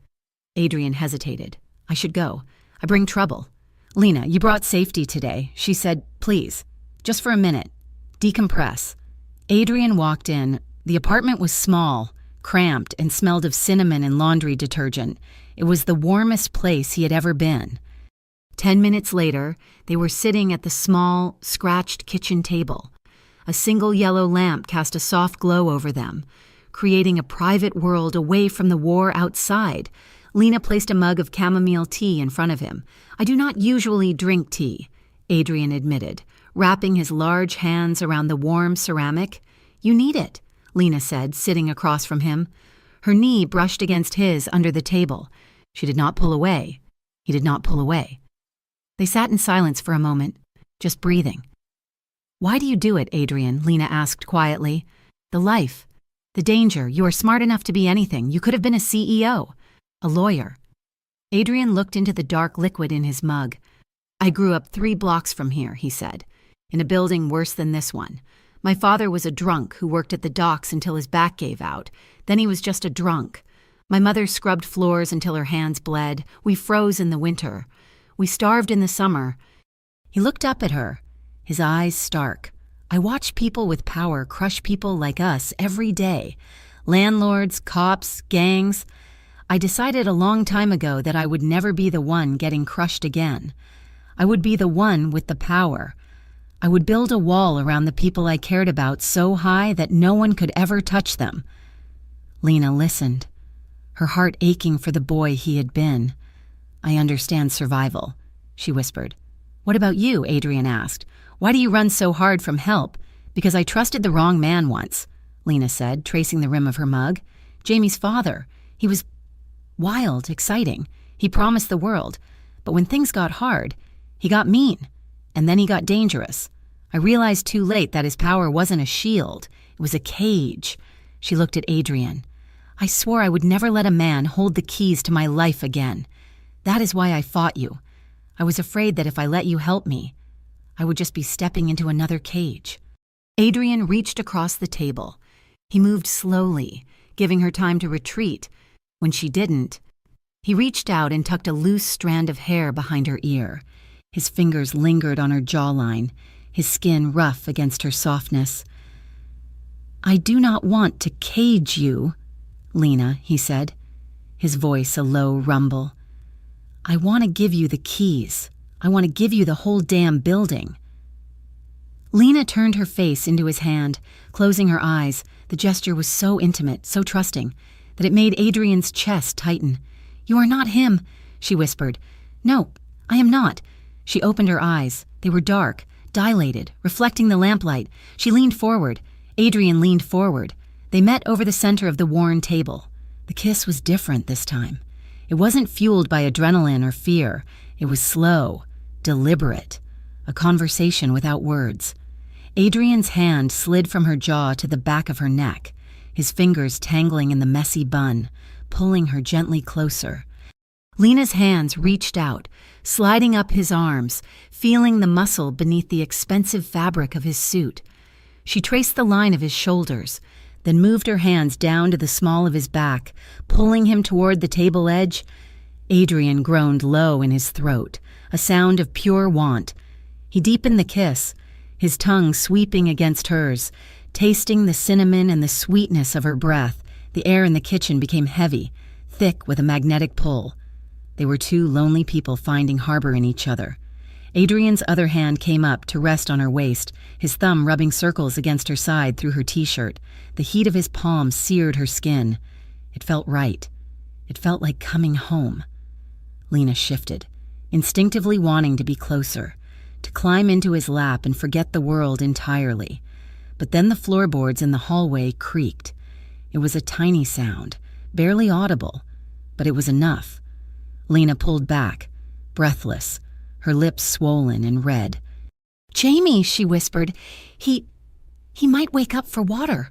Adrian hesitated. I should go. I bring trouble. Lena, you brought safety today. She said, please, just for a minute. Decompress. Adrian walked in. The apartment was small, cramped, and smelled of cinnamon and laundry detergent. It was the warmest place he had ever been. 10 minutes later, they were sitting at the small, scratched kitchen table. A single yellow lamp cast a soft glow over them, creating a private world away from the war outside. Lena placed a mug of chamomile tea in front of him. "I do not usually drink tea," Adrian admitted, wrapping his large hands around the warm ceramic. "You need it," Lena said, sitting across from him. Her knee brushed against his under the table. She did not pull away. He did not pull away. They sat in silence for a moment, just breathing. "Why do you do it, Adrian?" Lena asked quietly. "The life, the danger. You are smart enough to be anything. You could have been a CEO, a lawyer." Adrian looked into the dark liquid in his mug. "I grew up 3 blocks from here," he said, "in a building worse than this one. My father was a drunk who worked at the docks until his back gave out. Then he was just a drunk. My mother scrubbed floors until her hands bled. We froze in the winter. We starved in the summer." He looked up at her, his eyes stark. "I watch people with power crush people like us every day. Landlords, cops, gangs. I decided a long time ago that I would never be the one getting crushed again. I would be the one with the power. I would build a wall around the people I cared about so high that no one could ever touch them." Lena listened, her heart aching for the boy he had been. "I understand survival," she whispered. "What about you?" Adrian asked. "Why do you run so hard from help?" "Because I trusted the wrong man once," Lena said, tracing the rim of her mug. "Jamie's father. He was wild, exciting. He promised the world. But when things got hard, he got mean. And then he got dangerous. I realized too late that his power wasn't a shield. It was a cage." She looked at Adrian. "I swore I would never let a man hold the keys to my life again. That is why I fought you. I was afraid that if I let you help me, I would just be stepping into another cage." Adrian reached across the table. He moved slowly, giving her time to retreat. When she didn't, he reached out and tucked a loose strand of hair behind her ear. His fingers lingered on her jawline, his skin rough against her softness. "I do not want to cage you, Lena," he said, his voice a low rumble. "I want to give you the keys. I want to give you the whole damn building." Lena turned her face into his hand, closing her eyes. The gesture was so intimate, so trusting, that it made Adrian's chest tighten. "You are not him," she whispered. "No, I am not." She opened her eyes. They were dark, dilated, reflecting the lamplight. She leaned forward. Adrian leaned forward. They met over the center of the worn table. The kiss was different this time. It wasn't fueled by adrenaline or fear. It was slow, deliberate, a conversation without words. Adrian's hand slid from her jaw to the back of her neck, his fingers tangling in the messy bun, pulling her gently closer. Lena's hands reached out, sliding up his arms, feeling the muscle beneath the expensive fabric of his suit. She traced the line of his shoulders, then moved her hands down to the small of his back, pulling him toward the table edge. Adrian groaned low in his throat, a sound of pure want. He deepened the kiss, his tongue sweeping against hers, tasting the cinnamon and the sweetness of her breath. The air in the kitchen became heavy, thick with a magnetic pull. They were 2 lonely people finding harbor in each other. Adrian's other hand came up to rest on her waist, his thumb rubbing circles against her side through her t-shirt. The heat of his palm seared her skin. It felt right. It felt like coming home. Lena shifted, instinctively wanting to be closer, to climb into his lap and forget the world entirely. But then the floorboards in the hallway creaked. It was a tiny sound, barely audible, but it was enough. Lena pulled back, breathless, her lips swollen and red. "Jamie," she whispered. He might wake up for water."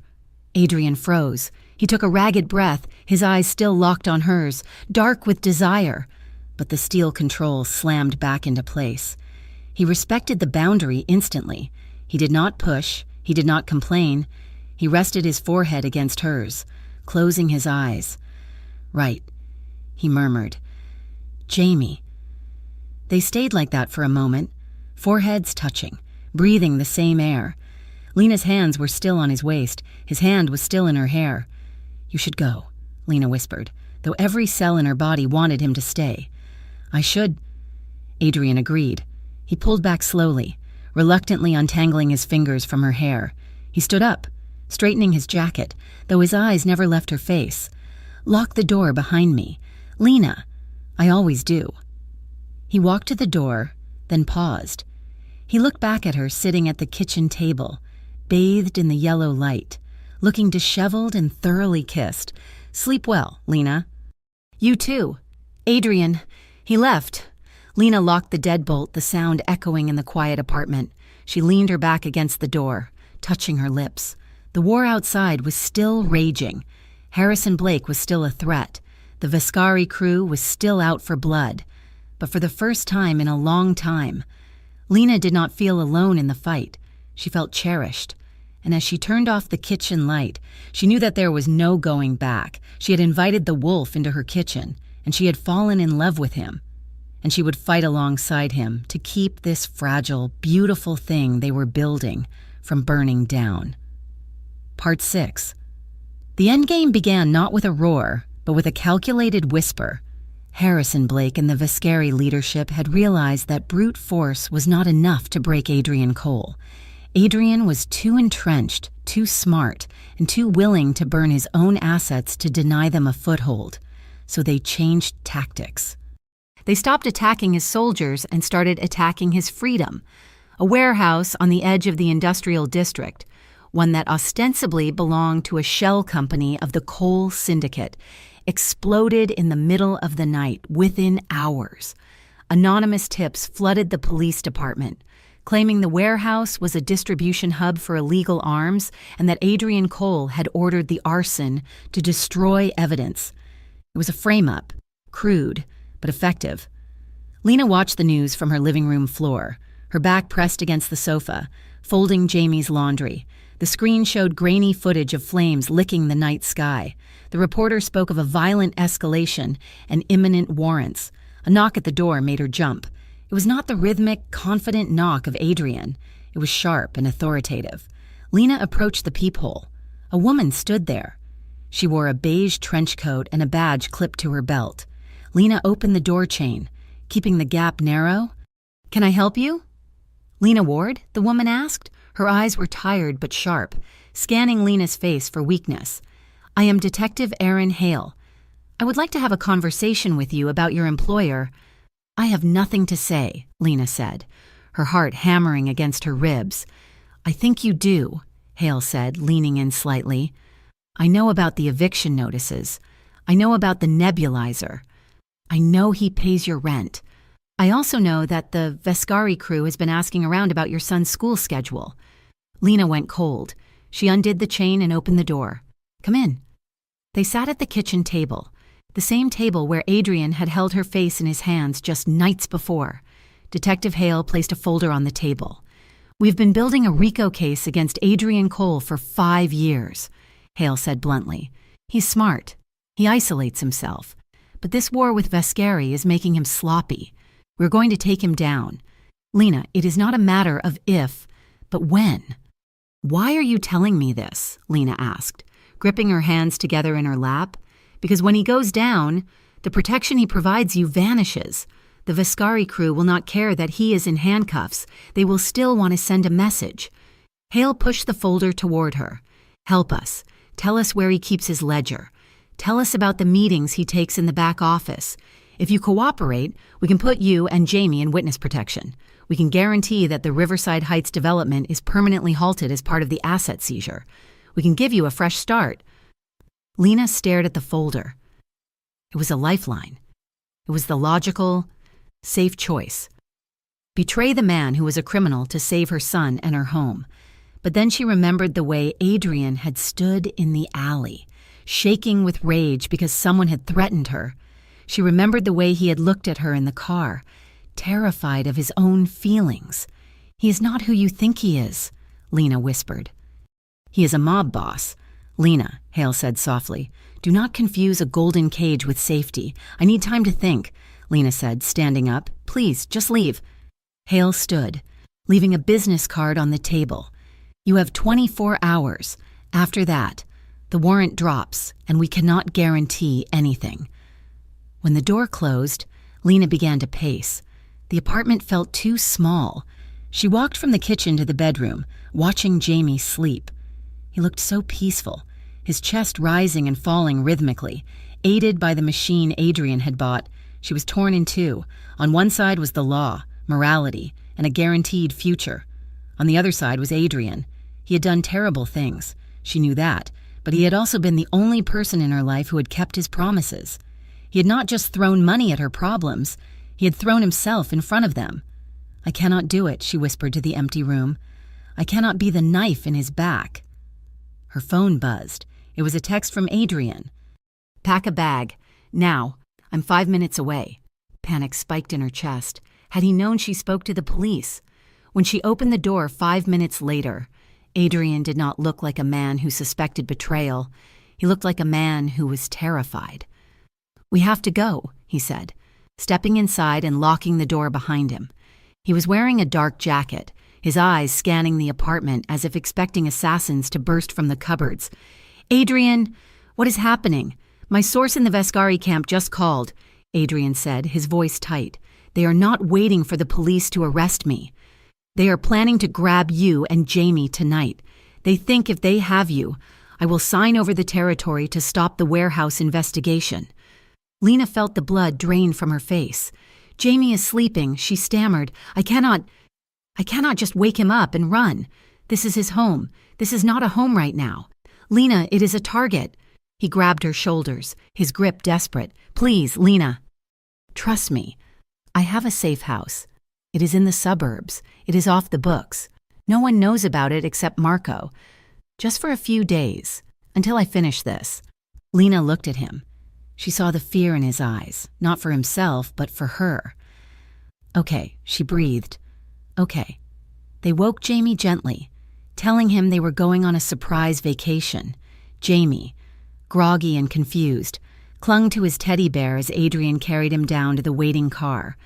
Adrian froze. He took a ragged breath, his eyes still locked on hers, dark with desire. But the steel control slammed back into place. He respected the boundary instantly. He did not push. He did not complain. He rested his forehead against hers, closing his eyes. "Right," he murmured. "Jamie." They stayed like that for a moment, foreheads touching, breathing the same air. Lena's hands were still on his waist. His hand was still in her hair. "You should go," Lena whispered, though every cell in her body wanted him to stay. "I should." Adrian agreed. He pulled back slowly, reluctantly untangling his fingers from her hair. He stood up, straightening his jacket, though his eyes never left her face. "Lock the door behind me. Lena, I always do." He walked to the door, then paused. He looked back at her sitting at the kitchen table, bathed in the yellow light, looking disheveled and thoroughly kissed. "Sleep well, Lena." "You too. Adrian, he left." Lena locked the deadbolt, the sound echoing in the quiet apartment. She leaned her back against the door, touching her lips. The war outside was still raging. Harrison Blake was still a threat. The Vescari crew was still out for blood. But for the first time in a long time, Lena did not feel alone in the fight. She felt cherished. And as she turned off the kitchen light, she knew that there was no going back. She had invited the wolf into her kitchen, and she had fallen in love with him. And she would fight alongside him to keep this fragile, beautiful thing they were building from burning down. Part 6. The endgame began not with a roar, but with a calculated whisper. Harrison Blake and the Vescari leadership had realized that brute force was not enough to break Adrian Cole. Adrian was too entrenched, too smart, and too willing to burn his own assets to deny them a foothold. So they changed tactics. They stopped attacking his soldiers and started attacking his freedom, a warehouse on the edge of the industrial district, one that ostensibly belonged to a shell company of the coal syndicate, exploded in the middle of the night within hours. Anonymous tips flooded the police department, claiming the warehouse was a distribution hub for illegal arms and that Adrian Cole had ordered the arson to destroy evidence. It was a frame-up, crude, but effective. Lena watched the news from her living room floor, her back pressed against the sofa, folding Jamie's laundry. The screen showed grainy footage of flames licking the night sky. The reporter spoke of a violent escalation and imminent warrants. A knock at the door made her jump. It was not the rhythmic, confident knock of Adrian. It was sharp and authoritative. Lena approached the peephole. A woman stood there. She wore a beige trench coat and a badge clipped to her belt. Lena opened the door chain, keeping the gap narrow. "Can I help you?" "Lena Ward?" the woman asked. Her eyes were tired but sharp, scanning Lena's face for weakness. "I am Detective Aaron Hale. I would like to have a conversation with you about your employer." "I have nothing to say," Lena said, her heart hammering against her ribs. "I think you do," Hale said, leaning in slightly. "I know about the eviction notices. I know about the nebulizer. I know he pays your rent. I also know that the Vescari crew has been asking around about your son's school schedule." Lena went cold. She undid the chain and opened the door. "Come in." They sat at the kitchen table, the same table where Adrian had held her face in his hands just nights before. Detective Hale placed a folder on the table. "We've been building a RICO case against Adrian Cole for 5 years, Hale said bluntly. "He's smart. He isolates himself. But this war with Vescari is making him sloppy. We're going to take him down. Lena, it is not a matter of if, but when." "Why are you telling me this?" Lena asked, gripping her hands together in her lap. "Because when he goes down, the protection he provides you vanishes. The Vescari crew will not care that he is in handcuffs. They will still want to send a message." Hale pushed the folder toward her. "Help us. Tell us where he keeps his ledger. Tell us about the meetings he takes in the back office. If you cooperate, we can put you and Jamie in witness protection. We can guarantee that the Riverside Heights development is permanently halted as part of the asset seizure. We can give you a fresh start." Lena stared at the folder. It was a lifeline. It was the logical, safe choice. Betray the man who was a criminal to save her son and her home. But then she remembered the way Adrian had stood in the alley, shaking with rage because someone had threatened her. She remembered the way he had looked at her in the car, terrified of his own feelings. "He is not who you think he is," Lena whispered. "He is a mob boss." "Lena," Hale said softly, "do not confuse a golden cage with safety. I need time to think," Lena said, standing up. "Please, just leave." Hale stood, leaving a business card on the table. You have 24 hours. After that, the warrant drops, and we cannot guarantee anything." When the door closed, Lena began to pace. The apartment felt too small. She walked from the kitchen to the bedroom, watching Jamie sleep. He looked so peaceful, his chest rising and falling rhythmically. Aided by the machine Adrian had bought, she was torn in two. On one side was the law, morality, and a guaranteed future. On the other side was Adrian. He had done terrible things. She knew that, but he had also been the only person in her life who had kept his promises. He had not just thrown money at her problems, he had thrown himself in front of them. "I cannot do it," she whispered to the empty room. "I cannot be the knife in his back." Her phone buzzed. It was a text from Adrian. "Pack a bag. Now. I'm 5 minutes away." Panic spiked in her chest. Had he known she spoke to the police? When she opened the door 5 minutes later, Adrian did not look like a man who suspected betrayal. He looked like a man who was terrified. "We have to go," he said, stepping inside and locking the door behind him. He was wearing a dark jacket, his eyes scanning the apartment as if expecting assassins to burst from the cupboards. "Adrian, what is happening? My source in the Vescari camp just called," Adrian said, his voice tight. "They are not waiting for the police to arrest me. They are planning to grab you and Jamie tonight. They think if they have you, I will sign over the territory to stop the warehouse investigation." Lena felt the blood drain from her face. "Jamie is sleeping," she stammered. I cannot just wake him up and run. This is his home. This is not a home right now. Lena, it is a target." He grabbed her shoulders, his grip desperate. "Please, Lena. Trust me. I have a safe house. It is in the suburbs. It is off the books. No one knows about it except Marco. Just for a few days, until I finish this." Lena looked at him. She saw the fear in his eyes, not for himself, but for her. "Okay," she breathed. "Okay." They woke Jamie gently, telling him they were going on a surprise vacation. Jamie, groggy and confused, clung to his teddy bear as Adrian carried him down to the waiting car.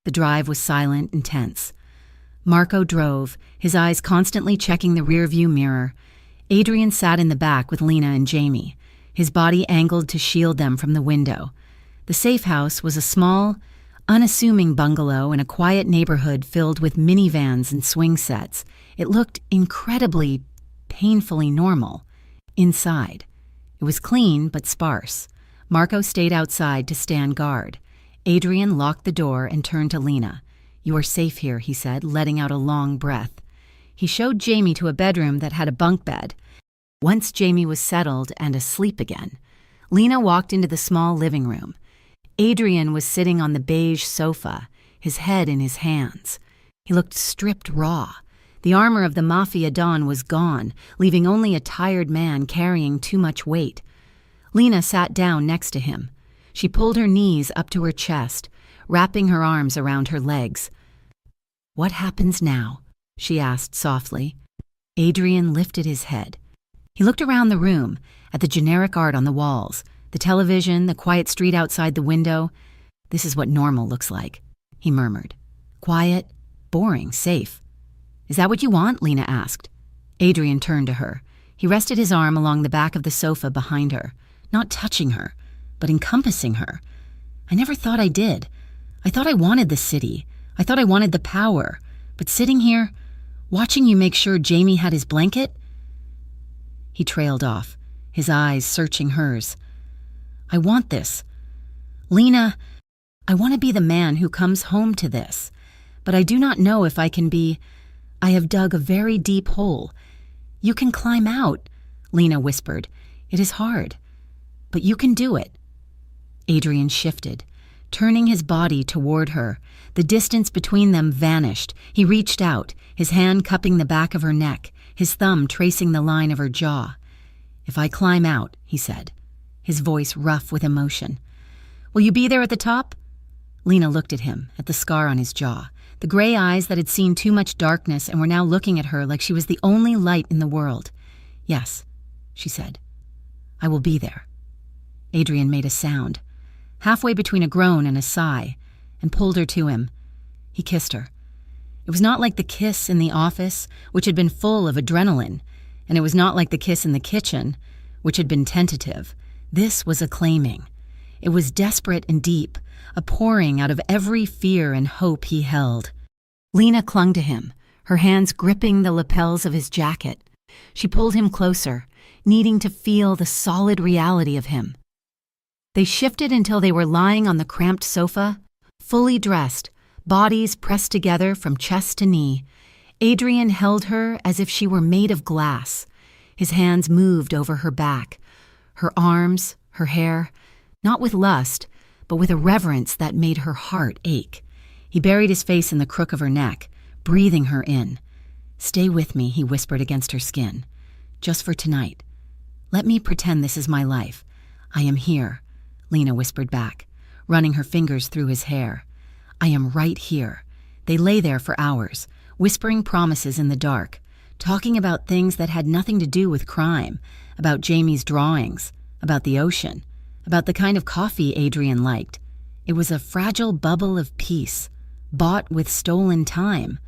The drive was silent and tense. Marco drove, his eyes constantly checking the rearview mirror. Adrian sat in the back with Lena and Jamie, his body angled to shield them from the window. The safe house was a small, unassuming bungalow in a quiet neighborhood filled with minivans and swing sets. It looked incredibly, painfully normal. Inside, it was clean but sparse. Marco stayed outside to stand guard. Adrian locked the door and turned to Lena. "You are safe here," he said, letting out a long breath. He showed Jamie to a bedroom that had a bunk bed. Once Jamie was settled and asleep again, Lena walked into the small living room. Adrian was sitting on the beige sofa, his head in his hands. He looked stripped raw. The armor of the Mafia Don was gone, leaving only a tired man carrying too much weight. Lena sat down next to him. She pulled her knees up to her chest, wrapping her arms around her legs. "What happens now?" she asked softly. Adrian lifted his head. He looked around the room, at the generic art on the walls, the television, the quiet street outside the window. "This is what normal looks like," he murmured. "Quiet, boring, safe." "Is that what you want?" Lena asked. Adrian turned to her. He rested his arm along the back of the sofa behind her, not touching her, but encompassing her. "I never thought I did. I thought I wanted the city. I thought I wanted the power. But sitting here, watching you make sure Jamie had his blanket..." He trailed off, his eyes searching hers. "I want this. Lena, I want to be the man who comes home to this. But I do not know if I can be. I have dug a very deep hole. You can climb out," Lena whispered. "It is hard, but you can do it." Adrian shifted, turning his body toward her. The distance between them vanished. He reached out, his hand cupping the back of her neck, his thumb tracing the line of her jaw. "If I climb out," he said, his voice rough with emotion. "Will you be there at the top?" Lena looked at him, at the scar on his jaw, the gray eyes that had seen too much darkness and were now looking at her like she was the only light in the world. "Yes," she said. "I will be there." Adrian made a sound, halfway between a groan and a sigh, and pulled her to him. He kissed her. It was not like the kiss in the office, which had been full of adrenaline, and it was not like the kiss in the kitchen, which had been tentative. This was a claiming. It was desperate and deep, a pouring out of every fear and hope he held. Lena clung to him, her hands gripping the lapels of his jacket. She pulled him closer, needing to feel the solid reality of him. They shifted until they were lying on the cramped sofa, fully dressed, bodies pressed together from chest to knee. Adrian held her as if she were made of glass. His hands moved over her back, her arms, her hair, not with lust, but with a reverence that made her heart ache. He buried his face in the crook of her neck, breathing her in. "Stay with me," he whispered against her skin. "Just for tonight. Let me pretend this is my life. I am here," Lena whispered back, running her fingers through his hair. "I am right here." They lay there for hours, whispering promises in the dark, talking about things that had nothing to do with crime, about Jamie's drawings, about the ocean, about the kind of coffee Adrian liked. It was a fragile bubble of peace, bought with stolen time.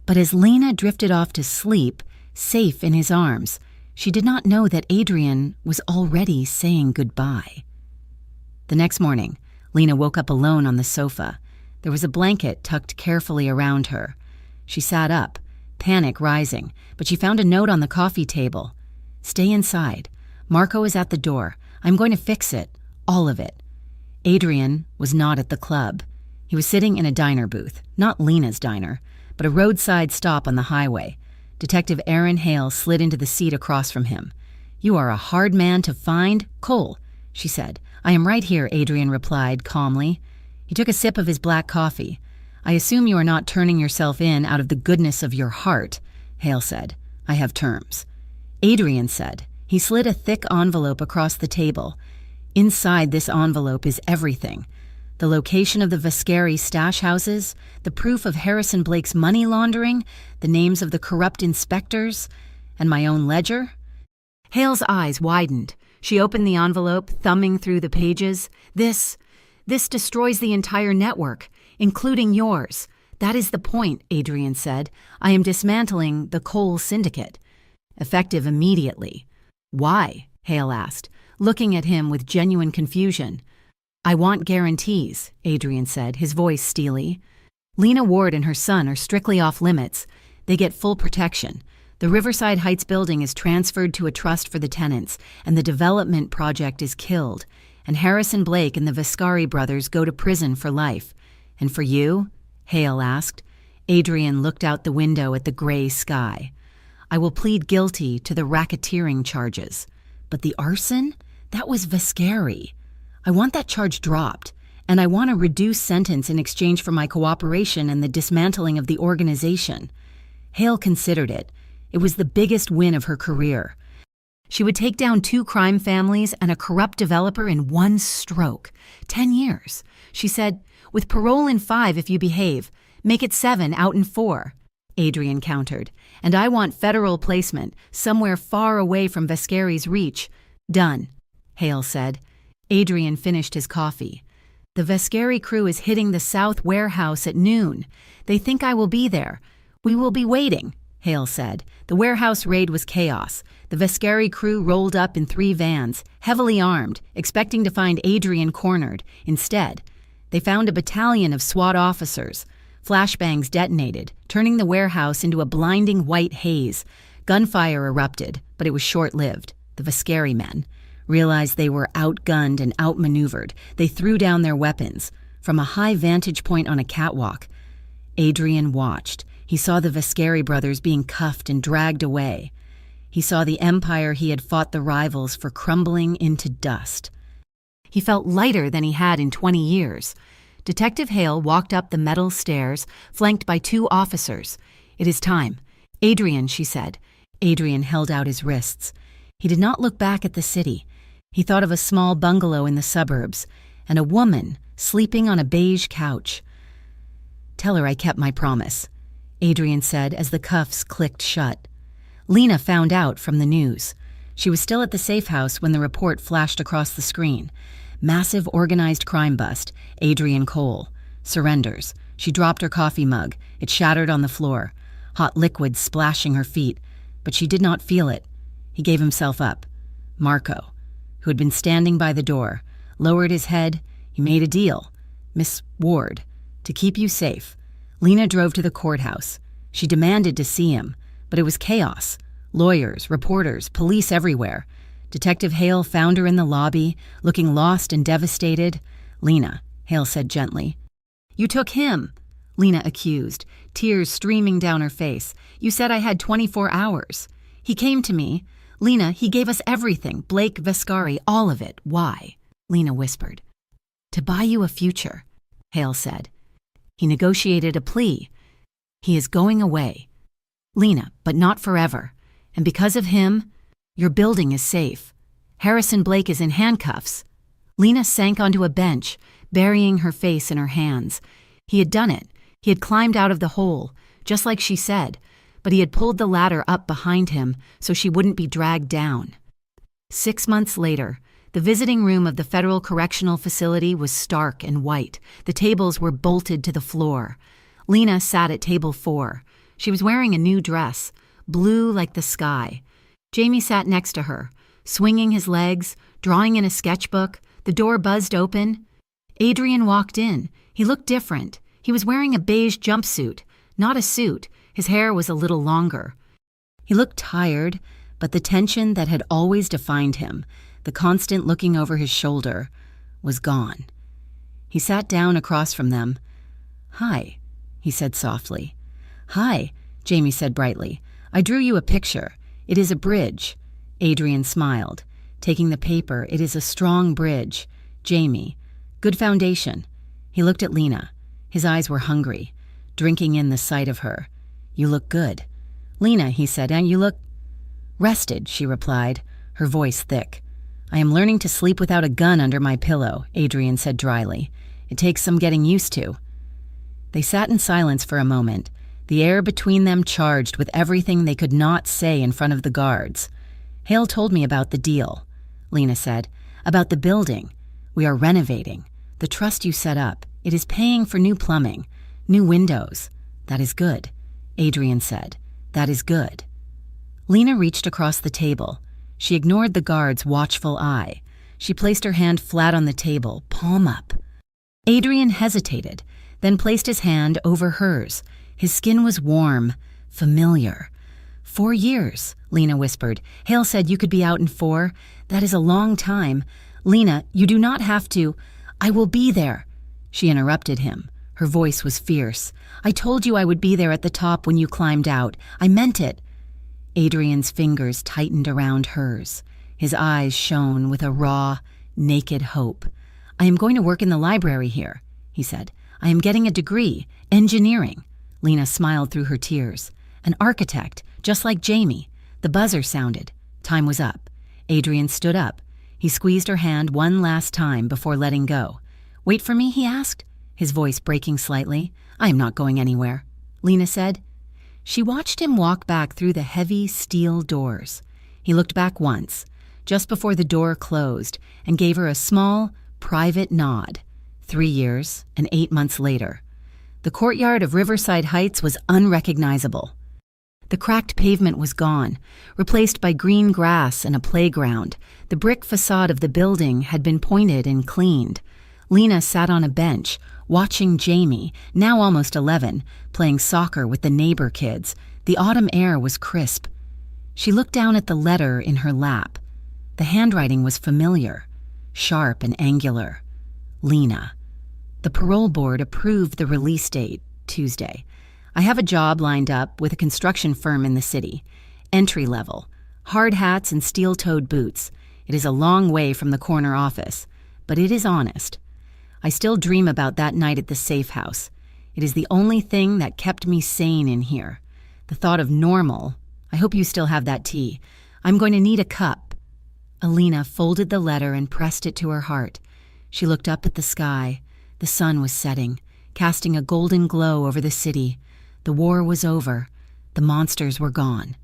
But as Lena drifted off to sleep, safe in his arms, she did not know that Adrian was already saying goodbye. The next morning, Lena woke up alone on the sofa. There was a blanket tucked carefully around her. She sat up, panic rising, but she found a note on the coffee table. "Stay inside. Marco is at the door. I'm going to fix it. All of it." Adrian was not at the club. He was sitting in a diner booth, not Lena's diner, but a roadside stop on the highway. Detective Aaron Hale slid into the seat across from him. "You are a hard man to find, Cole," she said. "I am right here," Adrian replied calmly. He took a sip of his black coffee. "I assume you are not turning yourself in out of the goodness of your heart," Hale said. "I have terms." Adrian said. He slid a thick envelope across the table. "Inside this envelope is everything. The location of the Vascari stash houses, the proof of Harrison Blake's money laundering, the names of the corrupt inspectors, and my own ledger." Hale's eyes widened. She opened the envelope, thumbing through the pages. This destroys the entire network, including yours. "That is the point," Adrian said. "I am dismantling the Cole Syndicate." "Effective immediately." "Why?" Hale asked, looking at him with genuine confusion. "I want guarantees," Adrian said, his voice steely. "Lena Ward and her son are strictly off limits. They get full protection. The Riverside Heights building is transferred to a trust for the tenants, and the development project is killed. And Harrison Blake and the Vascari brothers go to prison for life. And for you?" Hale asked. Adrian looked out the window at the gray sky. "I will plead guilty to the racketeering charges. But the arson? That was Vascari. I want that charge dropped, and I want a reduced sentence in exchange for my cooperation and the dismantling of the organization." Hale considered it. It was the biggest win of her career. She would take down 2 crime families and a corrupt developer in one stroke. 10 years. She said, "With parole in 5 if you behave. Make it 7 out in 4. Adrian countered. "And I want federal placement, somewhere far away from Vascari's reach." "Done," Hale said. Adrian finished his coffee. "The Vascari crew is hitting the South Warehouse at noon. They think I will be there. We will be waiting," Hale said. The warehouse raid was chaos. The Vascari crew rolled up in 3 vans, heavily armed, expecting to find Adrian cornered. Instead, they found a battalion of SWAT officers. Flashbangs detonated, turning the warehouse into a blinding white haze. Gunfire erupted, but it was short-lived. The Vascari men realized they were outgunned and outmaneuvered. They threw down their weapons. From a high vantage point on a catwalk, Adrian watched. He saw the Vascari brothers being cuffed and dragged away. He saw the empire he had fought the rivals for crumbling into dust. He felt lighter than he had in 20 years. Detective Hale walked up the metal stairs, flanked by 2 officers. "It is time." "Adrian," she said. Adrian held out his wrists. He did not look back at the city. He thought of a small bungalow in the suburbs, and a woman sleeping on a beige couch. "Tell her I kept my promise," Adrian said as the cuffs clicked shut. Lena found out from the news. She was still at the safe house when the report flashed across the screen. Massive organized crime bust, Adrian Cole. Surrenders. She dropped her coffee mug. It shattered on the floor, hot liquid splashing her feet, but she did not feel it. He gave himself up. Marco, who had been standing by the door, lowered his head. He made a deal. Miss Ward, to keep you safe. Lena drove to the courthouse. She demanded to see him, but it was chaos. Lawyers, reporters, police everywhere. Detective Hale found her in the lobby, looking lost and devastated. Lena, Hale said gently. You took him, Lena accused, tears streaming down her face. You said I had 24 hours. He came to me. Lena, he gave us everything, Blake, Vescari, all of it. Why? Lena whispered. To buy you a future, Hale said. He negotiated a plea. He is going away. Lena, but not forever. And because of him, your building is safe. Harrison Blake is in handcuffs. Lena sank onto a bench, burying her face in her hands. He had done it. He had climbed out of the hole, just like she said, but he had pulled the ladder up behind him so she wouldn't be dragged down. 6 months later, the visiting room of the Federal Correctional Facility was stark and white. The tables were bolted to the floor. Lena sat at table 4. She was wearing a new dress, blue like the sky. Jamie sat next to her, swinging his legs, drawing in a sketchbook. The door buzzed open. Adrian walked in. He looked different. He was wearing a beige jumpsuit, not a suit. His hair was a little longer. He looked tired, but the tension that had always defined him, the constant looking over his shoulder, was gone. He sat down across from them. Hi, he said softly. Hi, Jamie said brightly. I drew you a picture. It is a bridge. Adrian smiled. Taking the paper, it is a strong bridge. Jamie, good foundation. He looked at Lena. His eyes were hungry, drinking in the sight of her. You look good. Lena, he said, and you look rested, she replied, her voice thick. I am learning to sleep without a gun under my pillow, Adrian said dryly. It takes some getting used to. They sat in silence for a moment, the air between them charged with everything they could not say in front of the guards. Hale told me about the deal, Lena said, about the building. We are renovating. The trust you set up, it is paying for new plumbing, new windows. That is good, Adrian said. That is good. Lena reached across the table. She ignored the guard's watchful eye. She placed her hand flat on the table, palm up. Adrian hesitated, then placed his hand over hers. His skin was warm, familiar. 4 years, Lena whispered. Hale said you could be out in 4. That is a long time. Lena, you do not have to. I will be there. She interrupted him. Her voice was fierce. I told you I would be there at the top when you climbed out. I meant it. Adrian's fingers tightened around hers. His eyes shone with a raw, naked hope. I am going to work in the library here, he said. I am getting a degree, engineering. Lena smiled through her tears. An architect, just like Jamie. The buzzer sounded. Time was up. Adrian stood up. He squeezed her hand one last time before letting go. Wait for me, he asked, his voice breaking slightly. I am not going anywhere, Lena said. She watched him walk back through the heavy steel doors. He looked back once, just before the door closed, and gave her a small, private nod. 3 years and 8 months later. The courtyard of Riverside Heights was unrecognizable. The cracked pavement was gone, replaced by green grass and a playground. The brick facade of the building had been pointed and cleaned. Lena sat on a bench, watching Jamie, now almost 11, playing soccer with the neighbor kids. The autumn air was crisp. She looked down at the letter in her lap. The handwriting was familiar, sharp and angular. Lena. The parole board approved the release date, Tuesday. I have a job lined up with a construction firm in the city. Entry level. Hard hats and steel-toed boots. It is a long way from the corner office, but it is honest. I still dream about that night at the safe house. It is the only thing that kept me sane in here. The thought of normal. I hope you still have that tea. I'm going to need a cup. Alina folded the letter and pressed it to her heart. She looked up at the sky. The sun was setting, casting a golden glow over the city. The war was over. The monsters were gone.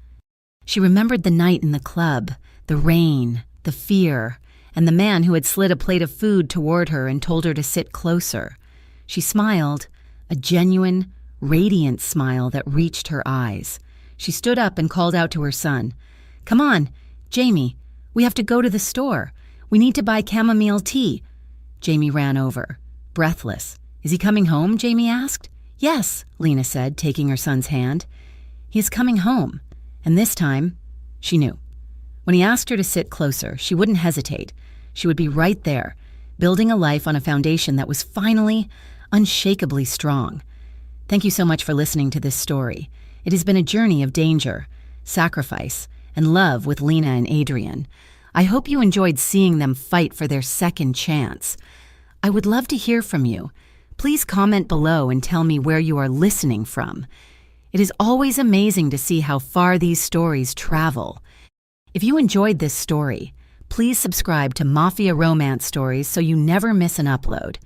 She remembered the night in the club, the rain, the fear, and the man who had slid a plate of food toward her and told her to sit closer. She smiled, a genuine, radiant smile that reached her eyes. She stood up and called out to her son, "Come on, Jamie, we have to go to the store. We need to buy chamomile tea." Jamie ran over, breathless. "Is he coming home?" Jamie asked. "Yes," Lena said, taking her son's hand. "He is coming home." And this time, she knew. When he asked her to sit closer, she wouldn't hesitate. She would be right there, building a life on a foundation that was finally, unshakably strong. Thank you so much for listening to this story. It has been a journey of danger, sacrifice, and love with Lena and Adrian. I hope you enjoyed seeing them fight for their second chance. I would love to hear from you. Please comment below and tell me where you are listening from. It is always amazing to see how far these stories travel. If you enjoyed this story, please subscribe to Mafia Romance Stories so you never miss an upload.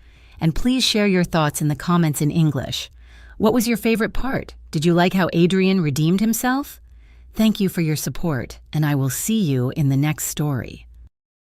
And please share your thoughts in the comments in English. What was your favorite part? Did you like how Adrian redeemed himself? Thank you for your support, and I will see you in the next story.